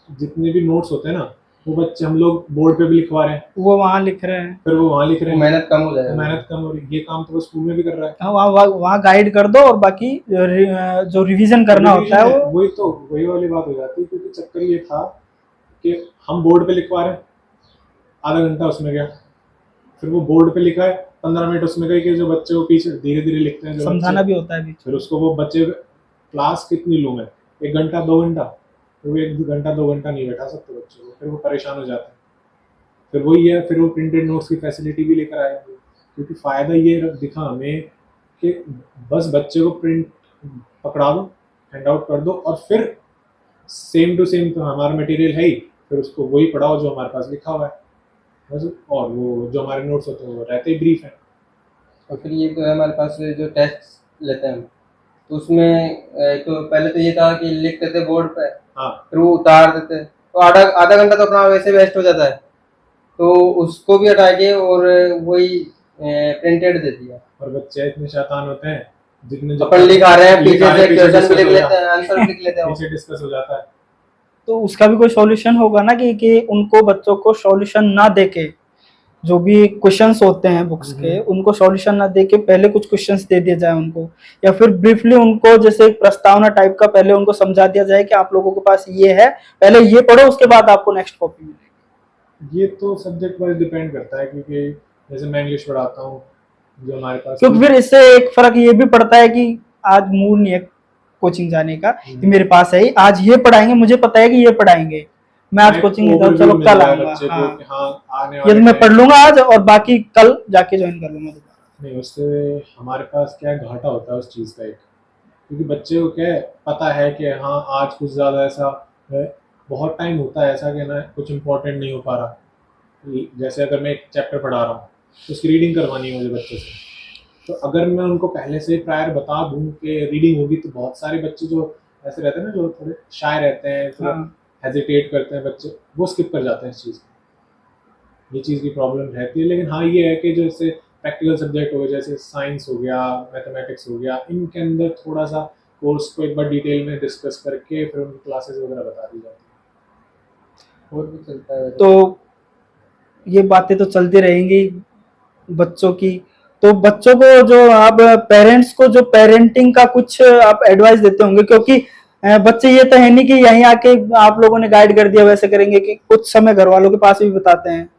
जितने भी नोट्स होते हैं ना, वो बच्चे हम लोग बोर्ड पे भी लिखवा रहे हैं, वो वहाँ लिख रहे हैं। फिर वो वहाँ लिख रहे हैं, मेहनत कम हो तो जाएगी। मेहनत कम हो रही है। ये काम तो वो स्कूल में भी कर रहा है। हाँ, वहाँ गाइड कर दो और बाकी जो रिवीजन करना होता है वो वही वाली बात हो जाती है, क्योंकि चक्कर ये था कि हम बोर्ड पे लिखवा रहे हैं, आधा घंटा उसमें गया, फिर वो बोर्ड पे लिखा है 15 मिनट उसमें गए कि जो बच्चे को पीछे धीरे धीरे लिखते हैं जो समझाना बच्चे, भी होता है बीच फिर उसको वो बच्चे क्लास कितनी लूँ मैं, 1 घंटा 2 घंटा, तो वो 1 घंटा 2 घंटा नहीं बैठा सकते बच्चों को, फिर वो परेशान हो जाते हैं। फिर वही है, फिर वो प्रिंटेड नोट्स की फैसिलिटी भी लेकर आए, क्योंकि फ़ायदा ये दिखा हमें कि बस बच्चे को प्रिंट पकड़ा दो, हैंड आउट कर दो, और फिर सेम टू सेम तो हमारा मटेरियल है ही, फिर उसको वही पढ़ाओ जो हमारे पास लिखा हुआ है बस। और वो जो हमारे नोट्स होते हैं वो रहते ही ब्रीफ हैं। और फिर ये तो है हमारे पास जो टेस्ट लेते हैं हम, तो उसमें तो पहले तो ये था कि लिखते थे बोर्ड पे, हाँ, फिर वो उतार देते, तो आधा आधा घंटा तो अपना वैसे वेस्ट हो जाता है, तो उसको भी हटा के और वही प्रिंटेड दे दिया। और बच्चे इतने शैतान होते हैं, जितने अपन लिखा रहे हैं पीछे से क्वेश्चन भी लिख डिस्कस लेते हैं, आंसर भी लिख लेते हैं वो। पीछे डिस्कस हो जाता है। तो उसका भी कोई सॉल्यूशन होगा ना कि उनको बच्चों को सॉल्यूशन ना देके जो भी क्वेश्चंस होते हैं बुक्स के उनको सॉल्यूशन ना देके पहले कुछ क्वेश्चंस दे दिया जाए उनको, या फिर ब्रीफली उनको जैसे एक प्रस्तावना टाइप का पहले उनको समझा दिया जाए कि आप लोगों के पास ये है, पहले ये पढ़ो उसके बाद आपको नेक्स्ट कॉपी मिलेगी। ये तो सब्जेक्ट वाइज डिपेंड करता है, क्योंकि जैसे मैं इंग्लिश पढ़ाता हूँ, जो हमारे पास क्योंकि फिर इससे एक फर्क ये भी पड़ता है कि आज मूड नहीं है कोचिंग जाने का, कि मेरे पास है आज ये पढ़ाएंगे, मुझे पता है कि ये पढ़ाएंगे, मैं आज कोचिंग नहीं जाऊँ, चलो कल आऊंगा, ये तो मैं पढ़ लूंगा आज और बाकी कल जाके ज्वाइन कर लूंगा। नहीं, उससे हमारे पास क्या है, घाटा होता है उस चीज़ का एक, क्योंकि बच्चे को क्या है, पता है कि हाँ आज कुछ ज़्यादा ऐसा है, बहुत टाइम होता है ऐसा कि ना कुछ इम्पोर्टेंट नहीं हो पा रहा। जैसे अगर मैं एक चैप्टर पढ़ा रहा हूँ तो उसकी रीडिंग करवानी है मुझे बच्चे से, तो अगर मैं उनको पहले से प्रायर बता दूं कि रीडिंग होगी, तो बहुत सारे बच्चे जो ऐसे रहते हैं ना, जो थोड़े शाय रहते हैं, थोड़ा हेजिटेट करते हैं बच्चे, वो स्किप कर जाते हैं इस चीज़ को। ये चीज़ की प्रॉब्लम रहती है। लेकिन हाँ, ये है कि जो इससे प्रैक्टिकल सब्जेक्ट हो गए, जैसे साइंस हो गया, मैथमेटिक्स हो गया, इनके अंदर थोड़ा सा कोर्स को एक बार डिटेल में डिस्कस करके फिर उनकी क्लासेस वगैरह बता दी जाती और भी चलता है तो ये बातें तो चलती रहेंगी बच्चों की। तो बच्चों को जो आप पेरेंट्स को जो पेरेंटिंग का कुछ आप एडवाइस देते होंगे, क्योंकि बच्चे ये तो है नहीं कि यहीं आके आप लोगों ने गाइड कर दिया वैसे करेंगे, कि कुछ समय घर वालों के पास भी बताते हैं।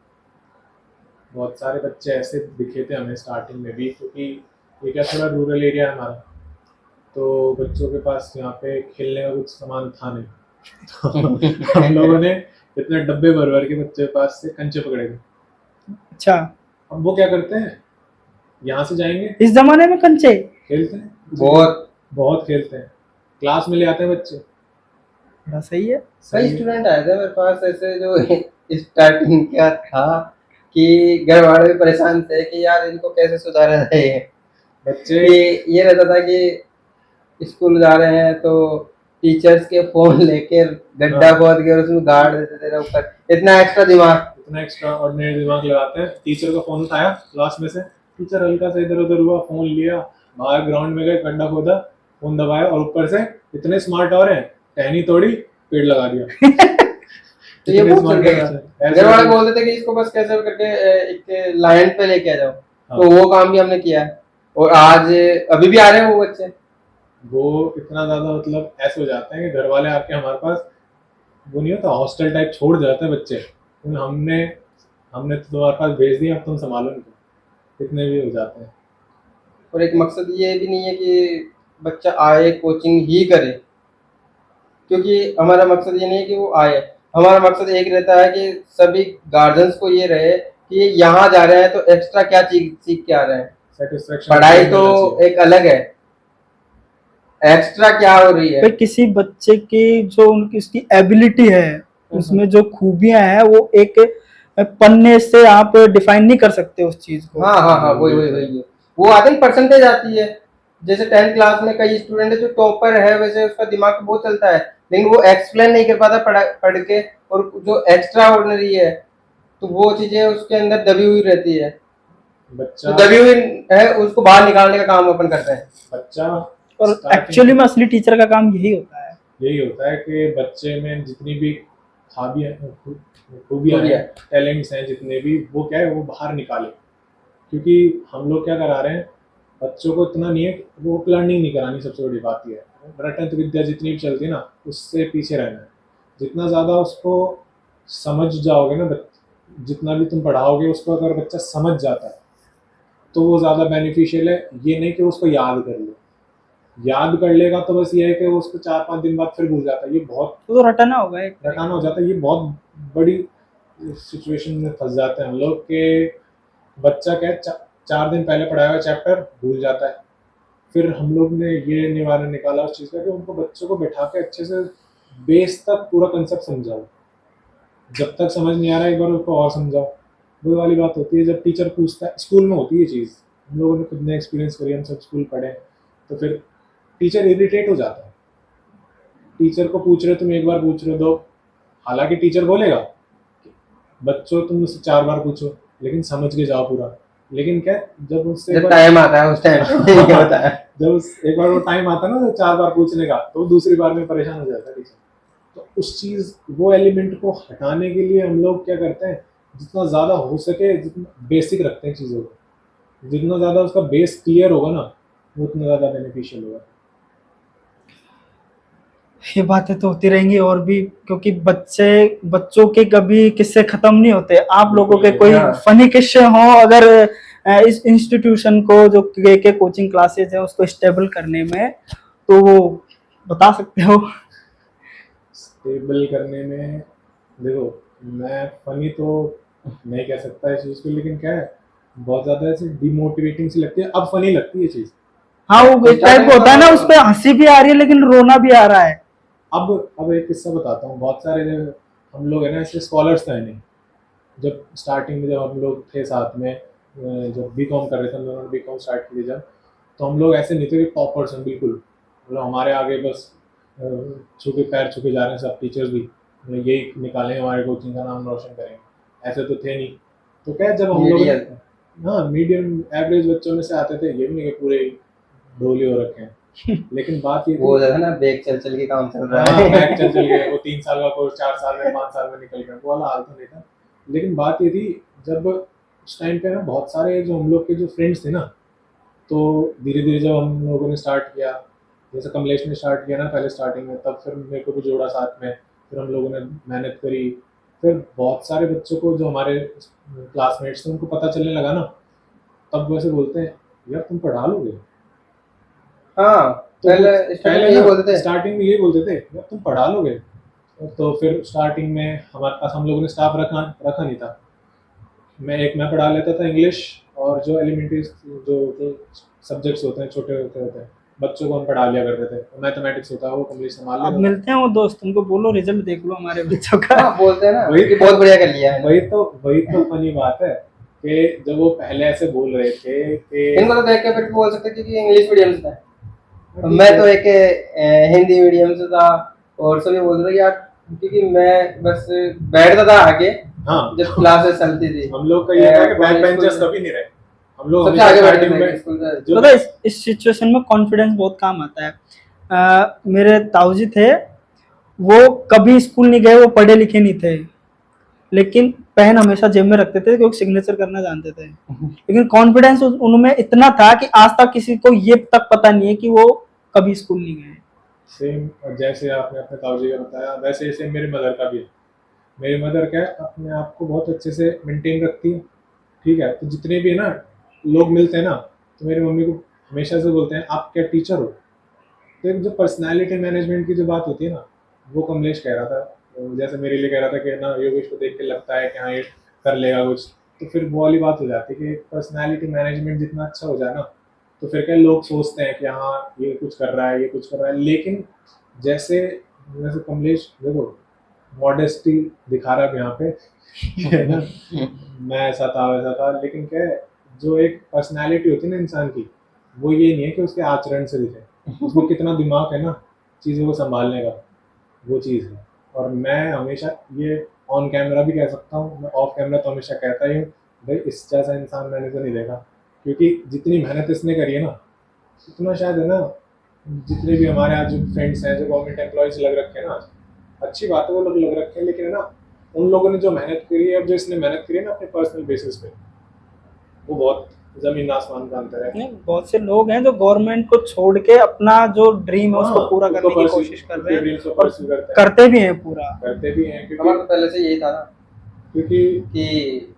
बहुत सारे बच्चे ऐसे दिखे थे हमें स्टार्टिंग में भी, क्योंकि ये क्या थोड़ा रूरल एरिया है हमारा, तो बच्चों के पास यहाँ पे खेलने का कुछ सामान था नहीं, तो हम लोगों ने इतने डब्बे भर भर के बच्चे के पास से कंचे पकड़े थे। अच्छा, अब वो क्या करते हैं, यहाँ से जाएंगे, इस जमाने में कंचे खेलते हैं, बहुत बहुत खेलते हैं, क्लास में ले आते हैं बच्चे। बड़ा सही है। कई स्टूडेंट आए थे मेरे पास ऐसे जो स्टार्टिंग क्या था कि घर वाले भी परेशान थे कि यार इनको कैसे सुधारा जाए। बच्चे कि ये रहता था कि स्कूल जा रहे हैं तो टीचर्स के फोन लेके गड्ढा खोद के और उसमें गाड़ देते थे ना ऊपर, इतना एक्स्ट्रा ऑर्डिनरी दिमाग लगाते हैं। टीचर का फोन उठाया क्लास में से, टीचर हल्का सा इधर उधर हुआ, फोन लिया, बाहर ग्राउंड में गए, गड्ढा खोदा, फोन दबाया, और ऊपर से इतने स्मार्ट हो रहे हैं, टहनी तोड़ी, पेड़ लगा दिया। तो ये बहुत चल गया। घर वाले बोलते थे कि इसको बस कैसे करके एक लाइन पे लेके आ जाओ, तो वो काम भी हमने किया है, और आज अभी भी आ रहे हैं वो बच्चे। वो इतना ज्यादा मतलब ऐसे हो जाते हैं कि घर वाले आके हमारे पास, वो नहीं होता हॉस्टल टाइप, छोड़ जाते हैं बच्चे। तो हमने हमने तो तुम्हारे पास भेज दिया, अब तुम संभालो इनको, कितने भी हो जाते हैं। और एक मकसद ये भी नहीं है कि बच्चा आए कोचिंग ही करे, क्योंकि हमारा मकसद ये नहीं है कि वो आए, हमारा मकसद एक रहता है कि सभी गार्जियंस को ये रहे कि ये यहाँ जा रहे हैं तो एक्स्ट्रा क्या चीज सीख के आ रहे हैं। सेटिस्फेक्शन पढ़ाई तो एक अलग है, एक्स्ट्रा क्या हो रही है। भाई किसी बच्चे की जो उनकी उसकी एबिलिटी है, उसमें जो खूबियां हैं, वो एक पन्ने से आप डिफाइन नहीं कर सकते उस चीज को। हाँ हाँ हाँ, वही वो आती परसेंटेज आती है। जैसे 10th क्लास में कई स्टूडेंट है जो टॉपर है, वैसे उसका दिमाग बहुत चलता है, लेकिन वो एक्सप्लेन नहीं कर पाता पढ़ के, और जो एक्स्ट्रा ऑर्डिनरी है तो वो चीजें उसके अंदर दबी हुई रहती है, बच्चा तो दबी हुई है उसको बाहर निकालने का काम अपन करते हैं। बच्चा और starting एक्चुअली में असली टीचर का काम यही होता है। यही होता है कि बच्चे में जितनी भी खूबियां खूबियां। हैं, टैलेंट्स हैं, जितने भी, वो क्या है वो बाहर निकाले। क्योंकि हम लोग क्या करा रहे हैं, बच्चों को इतना नहीं है, वो लर्निंग नहीं करानी, सबसे बड़ी बात यह है। रटंत विद्या जितनी भी चलती है ना, उससे पीछे रहना है। जितना ज़्यादा उसको समझ जाओगे ना, जितना भी तुम पढ़ाओगे उसको, अगर बच्चा समझ जाता है तो वो ज़्यादा बेनिफिशियल है। ये नहीं कि उसको याद कर ले, याद कर लेगा तो बस ये है कि वो उसको 4-5 दिन बाद फिर भूल जाता है। ये बहुत तो रटना होगा एक रटाना हो जाता है। ये बहुत बड़ी सिचुएशन में फंस जाते हैं हम लोग के। बच्चा क्या है, 4 दिन पहले पढ़ाया हुआ चैप्टर भूल जाता है। फिर हम लोग ने ये निवारण निकाला उस चीज़ का कि उनको, बच्चों को बैठा के अच्छे से बेस तक पूरा कंसेप्ट समझाओ। जब तक समझ नहीं आ रहा एक बार उसको और समझाओ। वो वाली बात होती है जब टीचर पूछता है, स्कूल में होती है ये चीज़, हम लोगों ने खुद ने एक्सपीरियंस करी, हम सब स्कूल पढ़े, तो फिर टीचर इरिटेट हो जाता है। टीचर को पूछ रहे हो, तुम एक बार पूछ रहे हो, दो, हालांकि टीचर बोलेगा बच्चों तुम मुझसे 4 बार पूछो लेकिन समझ के जाओ पूरा। लेकिन क्या, जब उससे जब टाइम आता है उस टाइम ये होता है। जब एक बार वो टाइम आता है ना 4 बार पूछने का, तो दूसरी बार में परेशान हो जाता है टीचर। तो उस चीज़, वो एलिमेंट को हटाने के लिए हम लोग क्या करते हैं, जितना ज़्यादा हो सके जितना बेसिक रखते हैं चीज़ों को। जितना ज़्यादा उसका बेस क्लियर होगा ना, वो उतना ज़्यादा बेनिफिशियल होगा। ये बातें तो होती रहेंगी और भी, क्योंकि बच्चों के कभी किस्से खत्म नहीं होते। आप लोगों के कोई हाँ। फनी किस्से हों, अगर इस इंस्टीट्यूशन को, जो के कोचिंग क्लासेस है, उसको स्टेबल करने में, तो वो बता सकते हो। स्टेबल करने में देखो, मैं फनी तो नहीं कह सकता इस चीज़ को, लेकिन क्या है, बहुत ज़्यादा ऐसे डिमोटिवेटिंग सी लगती है। अब फनी लगती है ये चीज़। हाँ, वो एक टाइप का होता है ना, उस पर हंसी भी आ रही है लेकिन रोना भी आ रहा है। अब एक किस्सा बताता हूँ। बहुत सारे जो हम लोग है ना, ऐसे स्कॉलर्स थे नहीं। जब स्टार्टिंग में जब हम लोग थे साथ में, जब बीकॉम कर रहे थे, हम लोगों ने बीकॉम स्टार्ट की थी जब, तो हम लोग ऐसे नहीं थे कि टॉपर्स हैं बिल्कुल, मतलब हमारे आगे बस छुके पैर छुके जा रहे हैं सब टीचर्स भी, यही निकालें हमारे कोचिंग का नाम रोशन करेंगे, ऐसे तो थे नहीं। तो क्या, जब हम लोग, हाँ, मीडियम एवरेज बच्चों में से आते थे, ये भी नहीं कि पूरे ढोली हो रखे हैं। लेकिन बात ये वो है ना, बैग चल के काम चल रहा हाँ, है। बैग चल गए, वो 3 साल का कोर्स 4 साल में 5 साल में निकल गया, वो वाला हाल तो नहीं था। लेकिन बात ये थी, जब उस टाइम पे ना बहुत सारे जो हम लोग के जो फ्रेंड्स थे ना, तो धीरे धीरे जब हम लोगों ने स्टार्ट किया, जैसे कमलेश ने स्टार्ट किया ना पहले स्टार्टिंग में, तब फिर मेरे को भी जोड़ा साथ में, फिर हम लोगों ने मेहनत करी। फिर बहुत सारे बच्चों को, जो हमारे क्लासमेट्स थे, उनको पता चलने लगा ना, तब वैसे बोलते हैं, यार तुम पढ़ा लोगे। हाँ, तो पहले स्टार्टिंग में यही बोलते थे, यार तुम पढ़ा लोगे। तो फिर स्टार्टिंग में हमारे पास, हम लोगों ने स्टाफ रखा नहीं था। मैं पढ़ा लेता था इंग्लिश, और जो एलिमेंट्री जो सब्जेक्ट्स होते हैं, छोटे होते हैं, बच्चों को हम पढ़ा लिया करते थे। मैथमेटिक्स होता है वो कमलेश संभाल अब लेता था। मिलते हैं वो दोस्त, उनको बोलो रिजल्ट देख लो हमारे बच्चों का। हाँ, बोलते हैं ना, वही बहुत बढ़िया कर लिया है। वही तो फनी बात है कि जब वो पहले ऐसे बोल रहे थे कि इनको तो देख के फिर बोल सकते क्योंकि इंग्लिश मीडियम से था, मैं तो एक हिंदी मीडियम से था, और सभी बोल रहे यार, क्योंकि मैं बस बैठता था आगे हाँ, जब क्लासेस चलती थी। हम लोग का ये था कि बैक बेंचर्स कभी नहीं रहे, हम लोग सबसे हमेशा आगे स्टार्टिंग बैठते में थे स्कूल में। जो पता है, इस सिचुएशन में कॉन्फिडेंस बहुत काम आता है। मेरे ताऊजी थे, वो कभी स्कूल नहीं गए, वो पढ़े लिखे नहीं थे, लेकिन पेन हमेशा जेब में रखते थे क्योंकि सिग्नेचर करना जानते थे। लेकिन कॉन्फिडेंस उनमें इतना था कि आज तक किसी को ये तक पता नहीं है कि वो कभी स्कूल नहीं गए। सेम जैसे आपने अपने ताऊजी का बताया, वैसे सेम मेरे मदर का भी है। मेरी मदर क्या है, अपने आप को बहुत अच्छे से मेंटेन रखती है, ठीक है। तो जितने भी है ना लोग मिलते हैं ना, तो मेरी मम्मी को हमेशा से बोलते हैं आप क्या टीचर हो। तो एक जो पर्सनालिटी मैनेजमेंट की जो बात होती है ना, वो कमलेश कह रहा था। तो जैसे मेरे लिए कह रहा था कि ना योगेश को देख के लगता है कि हाँ ये कर लेगा कुछ, तो फिर वो वाली बात हो जाती है कि पर्सनालिटी मैनेजमेंट जितना अच्छा हो जाए ना, तो फिर क्या लोग सोचते हैं कि हाँ ये कुछ कर रहा है, ये कुछ कर रहा है। लेकिन जैसे जैसे कमलेश देखो मॉडेस्टी दिखा रहा है अब यहाँ पे है ना, मैं ऐसा था वैसा था, लेकिन क्या है जो एक पर्सनालिटी होती है ना इंसान की, वो ये नहीं है कि उसके आचरण से दिखे, उसको कितना दिमाग है ना चीज़ों को संभालने का, वो चीज़ है। और मैं हमेशा ये ऑन कैमरा भी कह सकता हूँ, मैं ऑफ कैमरा तो हमेशा कहता ही हूँ, भाई इस जैसा इंसान मैंने तो नहीं देखा। क्योंकि जितनी मेहनत इसने करी है ना, उतना शायद है ना, जितने भी हमारे आज जो फ्रेंड्स हैं जो गवर्नमेंट एम्प्लॉयज लग रखे हैं ना, अच्छी बात है वो लोग लग रखे हैं, लेकिन है ना उन लोगों ने जो मेहनत करी है, अब जो इसने मेहनत करी है ना अपने पर्सनल बेसिस पे, वो बहुत जमीन आसमान का अंतर है। नहीं, बहुत से लोग हैं जो गवर्नमेंट को छोड़ के अपना जो ड्रीम है उसको हाँ, पूरा उसको करने की pursue- कोशिश कर रहे उसके dreams हैं को और pursue करते हैं। करते भी हैं पूरा। करते भी हैं हमारा क्योंकि तो पहले से यही था ना क्योंकि कि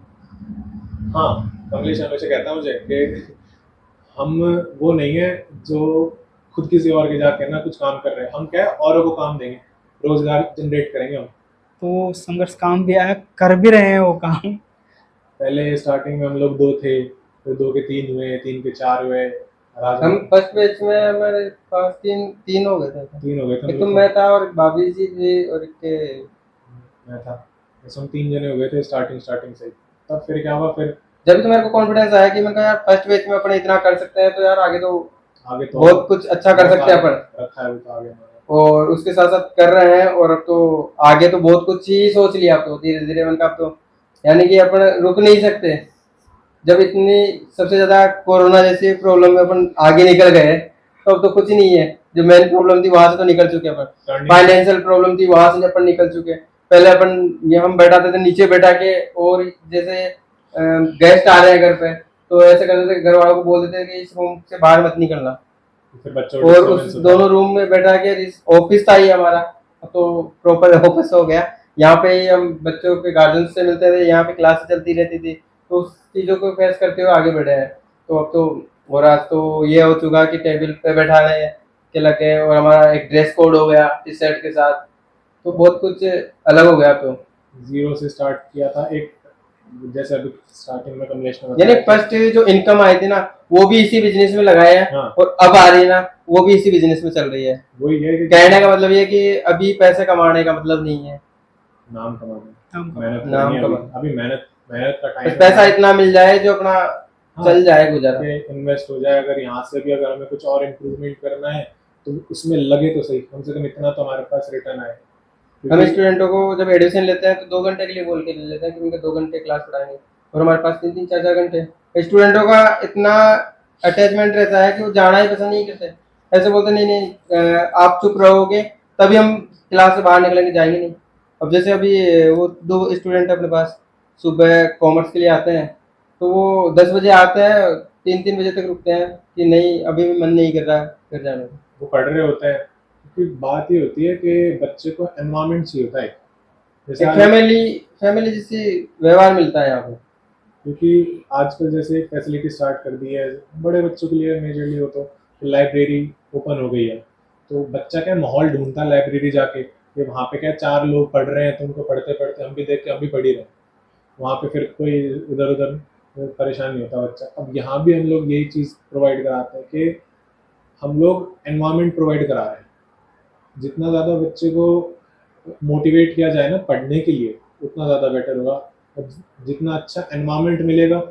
हाँ, कमलेश हमेशा कहता है मुझे कि हम वो नहीं है जो खुद किसी और के जाके ना कुछ काम कर रहे हैं, हम क्या है औरों को काम देंगे, रोजगार जनरेट करेंगे हम। तो संघर्ष काम भी आया, कर भी रहे हैं वो काम। पहले स्टार्टिंग में हम लोग 2 थे, फिर 2 के 3 हुए, 3 के 4 हुए, और आज हम फर्स्ट बैच में हमारे पास तीन हो गए थे। 3 हो गए थे हम एक तो लोग। मैं था और एक भाभी जी थी और एक मैं था, बस हम 3 जने हो गए थे स्टार्टिंग से ही। तब फिर क्या हुआ, फिर जब तो मेरे को कॉन्फिडेंस आया कि मैं कहा यार फर्स्ट बैच में अपने इतना कर सकते हैं तो यार आगे तो आगे तो बहुत कुछ अच्छा कर बहुत सकते हैं आगे अपन। रखा है वो तो आगे हमारा। और उसके साथ साथ कर रहे हैं और अब तो आगे तो बहुत कुछ ही सोच लिया अब तो धीरे धीरे मन का अब तो यानी कि अपन रुक नहीं सकते। जब इतनी सबसे ज्यादा कोरोना जैसी प्रॉब्लम में अपन आगे निकल गए तो अब तो कुछ ही नहीं है। जो मेन प्रॉब्लम थी वहां से तो निकल चुके अपन, फाइनेंशियल प्रॉब्लम थी वहां से अपन निकल चुके। पहले अपन ये हम बैठाते थे नीचे बैठा के, और जैसे गेस्ट आ रहे हैं घर पे तो ऐसे करते थे, घर वालों को बोल देते थे कि इस रूम से बाहर मत निकलना, फिर बच्चों को और disturbance उस होता है। दोनों रूम में बैठा के ऑफिस था ये हमारा, अब तो प्रॉपर ऑफिस हो गया। यहाँ पे ही हम बच्चों के गार्जियन से मिलते थे, यहाँ पे क्लास चलती रहती थी, तो उस चीज़ों को फेस करते हुए आगे बढ़े हैं। तो अब तो और आज तो ये हो चुका कि टेबल पे बैठा रहे हैं के लगे, और हमारा एक ड्रेस कोड हो गया टी शर्ट के साथ, तो बहुत कुछ अलग हो गया। तो जीरो से स्टार्ट किया था एक, जैसे अभी स्टार्टिंग में कमलेश ने यानी बताया। फर्स्ट जो इनकम आई थी ना वो भी इसी बिजनेस में लगाए हैं, हाँ। और अब आ रही है ना वो भी इसी बिजनेस में चल रही है। वही है कि कहने का मतलब ये है कि अभी पैसे कमाने का मतलब नहीं है, नाम कमाना, नाम मेहनत नाम करनी है अभी। कमाना। अभी मेहनत का टाइम बस पैसा इतना मिल जाए जो अपना चल जाए गुजारा। इन्वेस्ट हो जाए। अगर यहाँ से भी अगर हमें कुछ और इम्प्रूवमेंट करना है तो उसमें लगे तो सही, कम से कम इतना तो हमारे पास रिटर्न आए। हम क्योंकि स्टूडेंटों को जब एडमिशन लेते हैं तो 2 घंटे के लिए बोल के ले लेते हैं कि उनके 2 घंटे क्लास पढ़ाएंगे, और हमारे पास 3-3 4-4 घंटे। स्टूडेंटों का इतना अटैचमेंट रहता है कि वो जाना ही पसंद नहीं करते, ऐसे बोलते नहीं नहीं आप चुप रहोगे तभी हम क्लास से बाहर निकलेंगे, जाएंगे नहीं। अब जैसे अभी वो 2 स्टूडेंट अपने पास सुबह कॉमर्स के लिए आते हैं, तो वो 10 बजे आते हैं, 3-3 बजे तक रुकते हैं कि नहीं अभी भी मन नहीं कर रहा है घर जाने का। वो पढ़ रहे होते हैं, क्योंकि बात ये होती है कि बच्चे को एनवायरनमेंट चाहिए होता है, जैसे एक आज- फैमिली जैसी व्यवहार मिलता है यहाँ पे। क्योंकि आजकल जैसे फैसिलिटी स्टार्ट कर दी है बड़े बच्चों के लिए, मेजरली हो तो लाइब्रेरी ओपन हो गई है, तो बच्चा क्या माहौल ढूंढता है लाइब्रेरी जाके, कि वहाँ पे क्या 4 लोग पढ़ रहे हैं तो उनको पढ़ते पढ़ते हम भी देख के हम भी पढ़ ही रहे हैं, वहाँ पे फिर कोई इधर उधर परेशान नहीं होता बच्चा। अब यहाँ भी हम लोग यही चीज़ प्रोवाइड कराते हैं कि हम लोग एनवायरनमेंट प्रोवाइड करा रहे हैं। जितना ज़्यादा बच्चे को मोटिवेट किया जाए ना पढ़ने के लिए उतना ज़्यादा बेटर होगा, और जितना अच्छा एनवायरनमेंट मिलेगा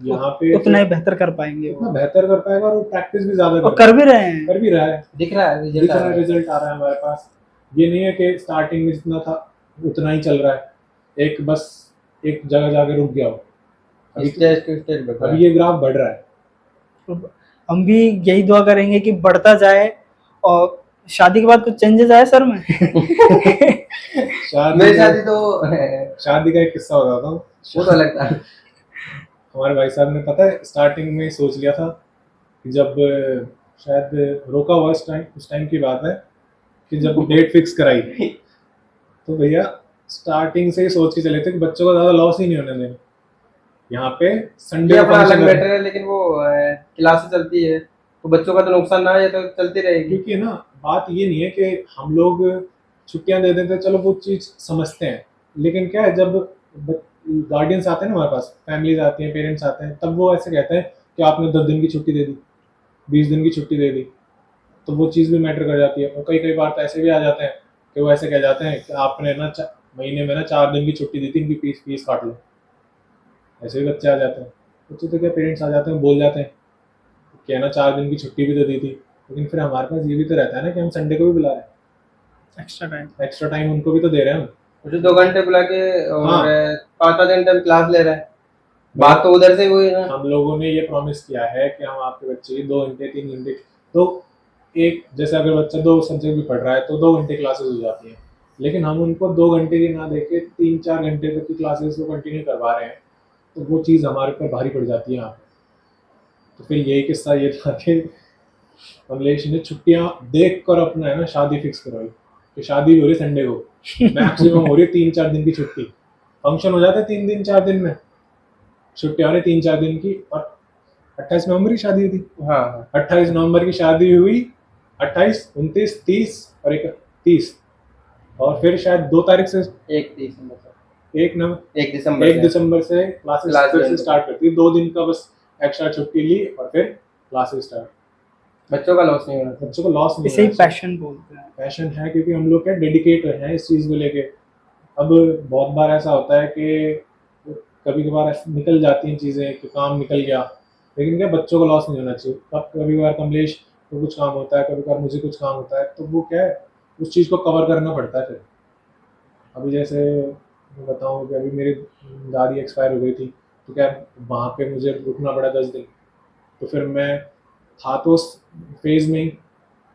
यहाँ पे उतना ही बेहतर कर पाएंगे उतना वो, बेहतर कर पाएगा, और वो प्रैक्टिस भी ज़्यादा और कर भी रहे हैं। कर भी रहा है, दिख रहा है दिख रहा है, रिजल्ट आ रहा है हमारे पास। ये नहीं है कि स्टार्टिंग में जितना था उतना ही चल रहा है, एक बस एक जगह जाके रुक गया हो। स्टेज टू स्टेज बढ़ रहा है। अभी ये ग्राफ बढ़ रहा है। तो हम भी यही दुआ करेंगे कि बढ़ता जाए, और शादी के बाद कुछ चेंजेस आए सर में। मेरी शादी तो शादी का एक किस्सा बताता हूँ। वो तो अलग था। हमारे भाई साहब ने पता है स्टार्टिंग में सोच लिया था कि जब शायद रोका हुआ उस टाइम की बात है कि जब डेट फिक्स कराई तो भैया स्टार्टिंग से ही सोच के चले थे कि बच्चों को ज़्यादा लॉस ही नहीं होने देना। यहाँ पे संडे ये को अपना अलग फंक्शन मैटर है, लेकिन वो क्लासेस चलती है तो बच्चों का तो नुकसान ना है, तो चलती रहेगी। क्योंकि ना बात ये नहीं है कि हम लोग छुट्टियां दे देते हैं, चलो वो चीज़ समझते हैं, लेकिन क्या है जब गार्डियंस आते हैं ना हमारे पास, फैमिलीज आती हैं, पेरेंट्स आते हैं, तब वो ऐसे कहते हैं कि आपने 10 दिन की छुट्टी दे दी, 20 दिन की छुट्टी दे दी, तो वो चीज़ भी मैटर कर जाती है। और कई कई बार तो ऐसे भी आ जाते हैं कि वो ऐसे कह जाते हैं कि आपने ना महीने में ना 4 दिन की छुट्टी दी थी, इनकी फीस फीस काट लो। ऐसे भी बच्चे आ जाते हैं, बच्चे तो क्या पेरेंट्स आ जाते हैं, बोल जाते हैं कि है ना 4 दिन की छुट्टी भी तो दी थी, लेकिन फिर हमारे पास ये भी तो रहता है ना कि हम संडे को भी बुला रहे हैं, एक्स्ट्रा टाइम उनको भी तो दे रहे हैं हम। मुझे 2 घंटे बुला के और हाँ। 5-5 घंटे हम क्लास ले रहे हैं, बात तो उधर से हुई ना। हम लोगों ने ये प्रॉमिस किया है कि हम आपके बच्चे की 2 घंटे 3 घंटे, तो एक जैसे अगर बच्चा 2 सब्जेक्ट भी पढ़ रहा है तो 2 घंटे क्लासेस हो जाती हैं, लेकिन हम उनको 2 घंटे की ना देके 3-4 घंटे तक की क्लासेस को कंटिन्यू करवा रहे हैं, तो वो चीज़ हमारे ऊपर भारी पड़ जाती है यहाँ पे। तो फिर यही किस्सा ये था कि कमलेश ने छुट्टियां देख कर अपना है ना शादी फिक्स करवाई कि शादी हो रही संडे को, मैक्सिमम हो रही है 3-4 दिन की छुट्टी, फंक्शन हो जाता है 3 दिन 4 दिन में, छुट्टी आ रही 3-4 दिन की। और 28 नवंबर की शादी हुई थी। हाँ 28 नवंबर की शादी हुई, 28, 29, 30 और 31, और फिर शायद 2 तारीख से 1 दिसंबर से 1 दिसंबर से क्लासेस क्लास फिर से ज्वाइन स्टार्ट करती है। 2 दिन का बस एक्स्ट्रा छुट्टी ली और फिर क्लासेस स्टार्ट। बच्चों का लॉस नहीं होना चाहिए। बच्चों को लॉस नहीं इसे ही होना चाहिए। पैशन बोलते हैं। पैशन है क्योंकि हम लोग क्या डेडिकेट हैं इस चीज़ को लेके। अब बहुत बार ऐसा होता है कि कभी कभार निकल जाती हैं चीज़ें कि काम निकल गया, लेकिन क्या बच्चों को लॉस नहीं होना चाहिए। कब कभी बार कमलेश को कुछ काम होता है, कभी कभार मुझे कुछ काम होता है, तो वो क्या है उस चीज़ को कवर करना पड़ता है। फिर अभी जैसे मैं बताऊँ कि अभी मेरी दादी एक्सपायर हो गई थी, तो क्या वहाँ पे मुझे रुकना पड़ा 10 दिन, तो फिर मैं था तो उस फेज़ में ही,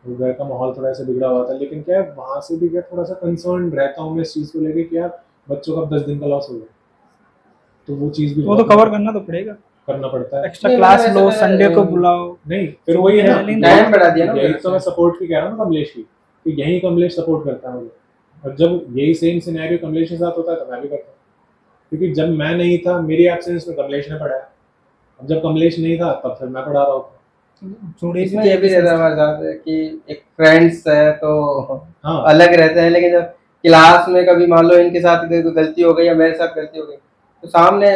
वो घर का माहौल थोड़ा सा बिगड़ा हुआ था, लेकिन क्या है वहाँ से भी क्या थोड़ा सा कंसर्न रहता हूँ मैं इस चीज़ को लेके कि यार बच्चों का 10 दिन का लॉस हो गया, तो वो चीज़ भी वो तो बहुत कवर करना तो पड़ेगा, करना पड़ता है। एक्स्ट्रा नहीं, क्लास मतलब लो, ऐसे संडे को मैं- बुलाओ। नहीं फिर वही है ना, नहीं, टाइम बढ़ा दिया ना यही उधर तो मैं से। सपोर्ट की कह रहा हूँ ना कमलेश की, कि यही कमलेश सपोर्ट करता है मुझे, और जब यही सेम सिनेरियो कमलेश के साथ होता है तो मैं भी करता हूँ, क्योंकि जब मैं नहीं था मेरी एब्सेंस में कमलेश ने पढ़ाया, अब जब कमलेश नहीं था तब फिर मैं पढ़ा रहा हूँ। जुड़े इसमें ये भी रहता है हमारे साथ कि एक फ्रेंड्स है तो हाँ अलग रहते हैं, लेकिन जब क्लास में कभी मान लो इनके साथ कोई गलती हो गई या मेरे साथ गलती हो गई तो सामने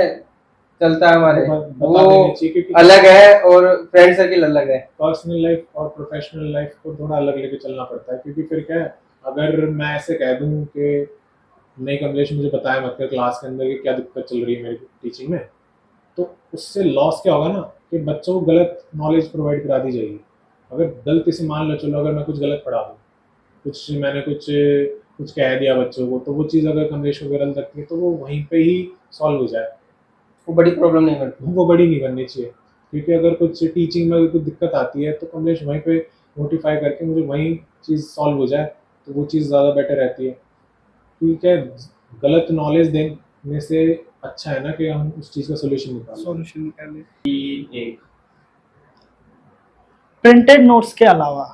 चलता है हमारे, बता वो देनी चाहिए, क्योंकि अलग है और फ्रेंड सर्किल अलग है। पर्सनल लाइफ और प्रोफेशनल लाइफ को थोड़ा अलग लेके चलना पड़ता है, क्योंकि फिर क्या है अगर मैं ऐसे कह दूं कि नहीं कमलेश मुझे बताया मत कर क्लास के अंदर कि क्या दिक्कत चल रही है मेरी टीचिंग में, तो उससे लॉस क्या होगा ना कि बच्चों को गलत नॉलेज प्रोवाइड करा दी जाएगी। अगर गलती से मान लो चलो अगर मैं कुछ गलत पढ़ा दूँ, मैंने कुछ कह दिया बच्चों को, तो वो चीज़ अगर कमलेश को गलत लगती है तो वो वहीं पे ही सॉल्व हो जाए, वो बड़ी प्रॉब्लम नहीं करती। वो बड़ी नहीं करनी चाहिए। क्योंकि अगर कुछ टीचिंग में कुछ दिक्कत आती है तो कमलेश वहीं पे नोटिफाई करके मुझे वहीं चीज़ सॉल्व हो जाए, तो वो चीज़ ज़्यादा बेटर रहती है। क्योंकि क्या है, गलत नॉलेज देने से अच्छा है ना कि हम उस चीज़ का सोल्यूशन निकालें। सॉल्यूशन निकाले। प्रिंटेड नोट्स के अलावा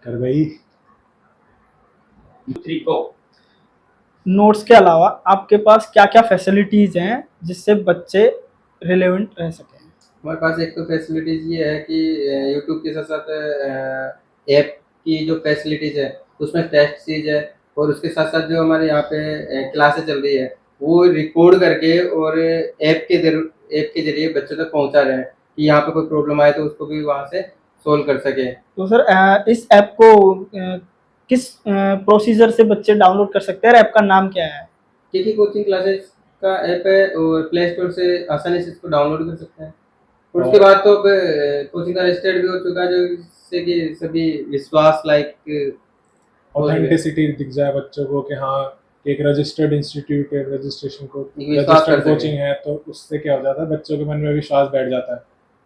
कर भाई नोट्स के अलावा आपके पास क्या क्या फैसिलिटीज हैं जिससे बच्चे रिलेवेंट रह सकें? हमारे पास एक तो फैसिलिटीज़ ये है कि यूट्यूब के साथ साथ ऐप की जो फैसिलिटीज़ है उसमें टेस्ट सीरीज है, और उसके साथ साथ जो हमारे यहाँ पे क्लासेस चल रही है वो रिकॉर्ड करके और ऐप के जरिए बच्चों तक पहुँचा रहे हैं कि यहाँ पे कोई प्रॉब्लम आए तो उसको भी वहाँ से सोल्व कर सके। तो सर इस ऐप को किस प्रोसीजर से बच्चे डाउनलोड कर सकते हैं और ऐप का नाम क्या है? क्योंकि कोचिंग क्लासेस का ऐप है और प्ले स्टोर से आसानी से इसको डाउनलोड कर सकते हैं, और उसके बाद तो अब कोचिंग का रजिस्टर्ड भी हो चुका है जो जिससे कि सभी विश्वास लाइक ऑथेंटिसिटी दिख जाए बच्चों को कि हाँ एक रजिस्टर्ड इंस्टीट्यूट है, रजिस्ट्रेशन को विश्वास रजिस्टर्ड कर सकें। कोचिंग है, तो उससे क्या हो जाता है बच्चों के मन में विश्वास बैठ जाता है।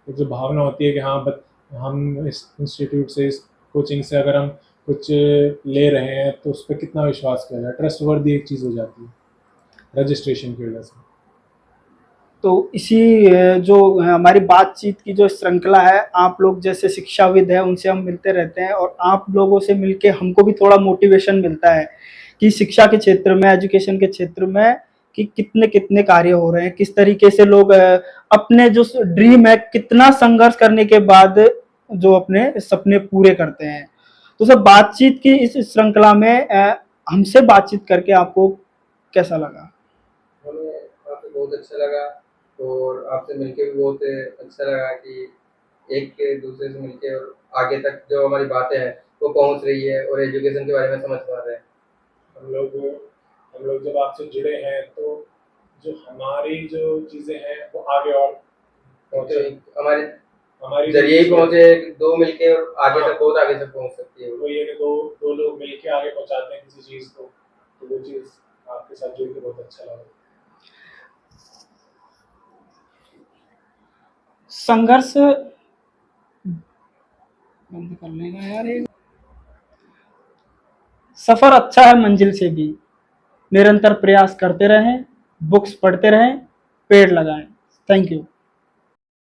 एक जो भावना होती है कि हाँ हम इस इंस्टीट्यूट से इस कोचिंग से अगर हम कुछ ले रहे हैं तो उस पर कितना विश्वास किया जाए, ट्रस्ट वर्दी एक चीज़ हो जाती है रजिस्ट्रेशन की वजह से। तो इसी जो हमारी बातचीत की जो श्रृंखला है, आप लोग जैसे शिक्षाविद हैं उनसे हम मिलते रहते हैं, और आप लोगों से मिलके हमको भी थोड़ा मोटिवेशन मिलता है कि शिक्षा के क्षेत्र में, एजुकेशन के क्षेत्र में कि कितने कितने कार्य हो रहे हैं, किस तरीके से लोग अपने जो ड्रीम है कितना संघर्ष करने के बाद जो अपने सपने पूरे करते हैं। तो सर, बातचीत की इस श्रृंखला में हमसे बातचीत करके आपको कैसा लगा? हमें आपसे बहुत अच्छा लगा, और आपसे मिलके भी बहुत अच्छा लगा कि एक दूसरे से मिलके और आगे तक जो हमारी बातें हैं वो पहुंच रही है और एजुकेशन के बारे में समझ पा रहे हैं। हम लोग हम लोग जब आपसे जुड़े हैं तो जो हमारी जो चीज़ें हैं वो आगे और पहुँचे, तो हमारे हमारी जरिए ही पहुंचे, दो मिलके और आगे हाँ। तक बहुत आगे तक पहुंच सकती है वो। वो ये कि दो दो लोग मिलके आगे पहुंचाते हैं किसी चीज़ को, तो वो चीज़ आपके साथ जुड़ के बहुत अच्छा लगा। संघर्ष बंद कर लेगा यार ये। सफर अच्छा है मंजिल से भी, निरंतर प्रयास करते रहें, बुक्स पढ़ते रहें, पेड़ लगाएं। Thank you.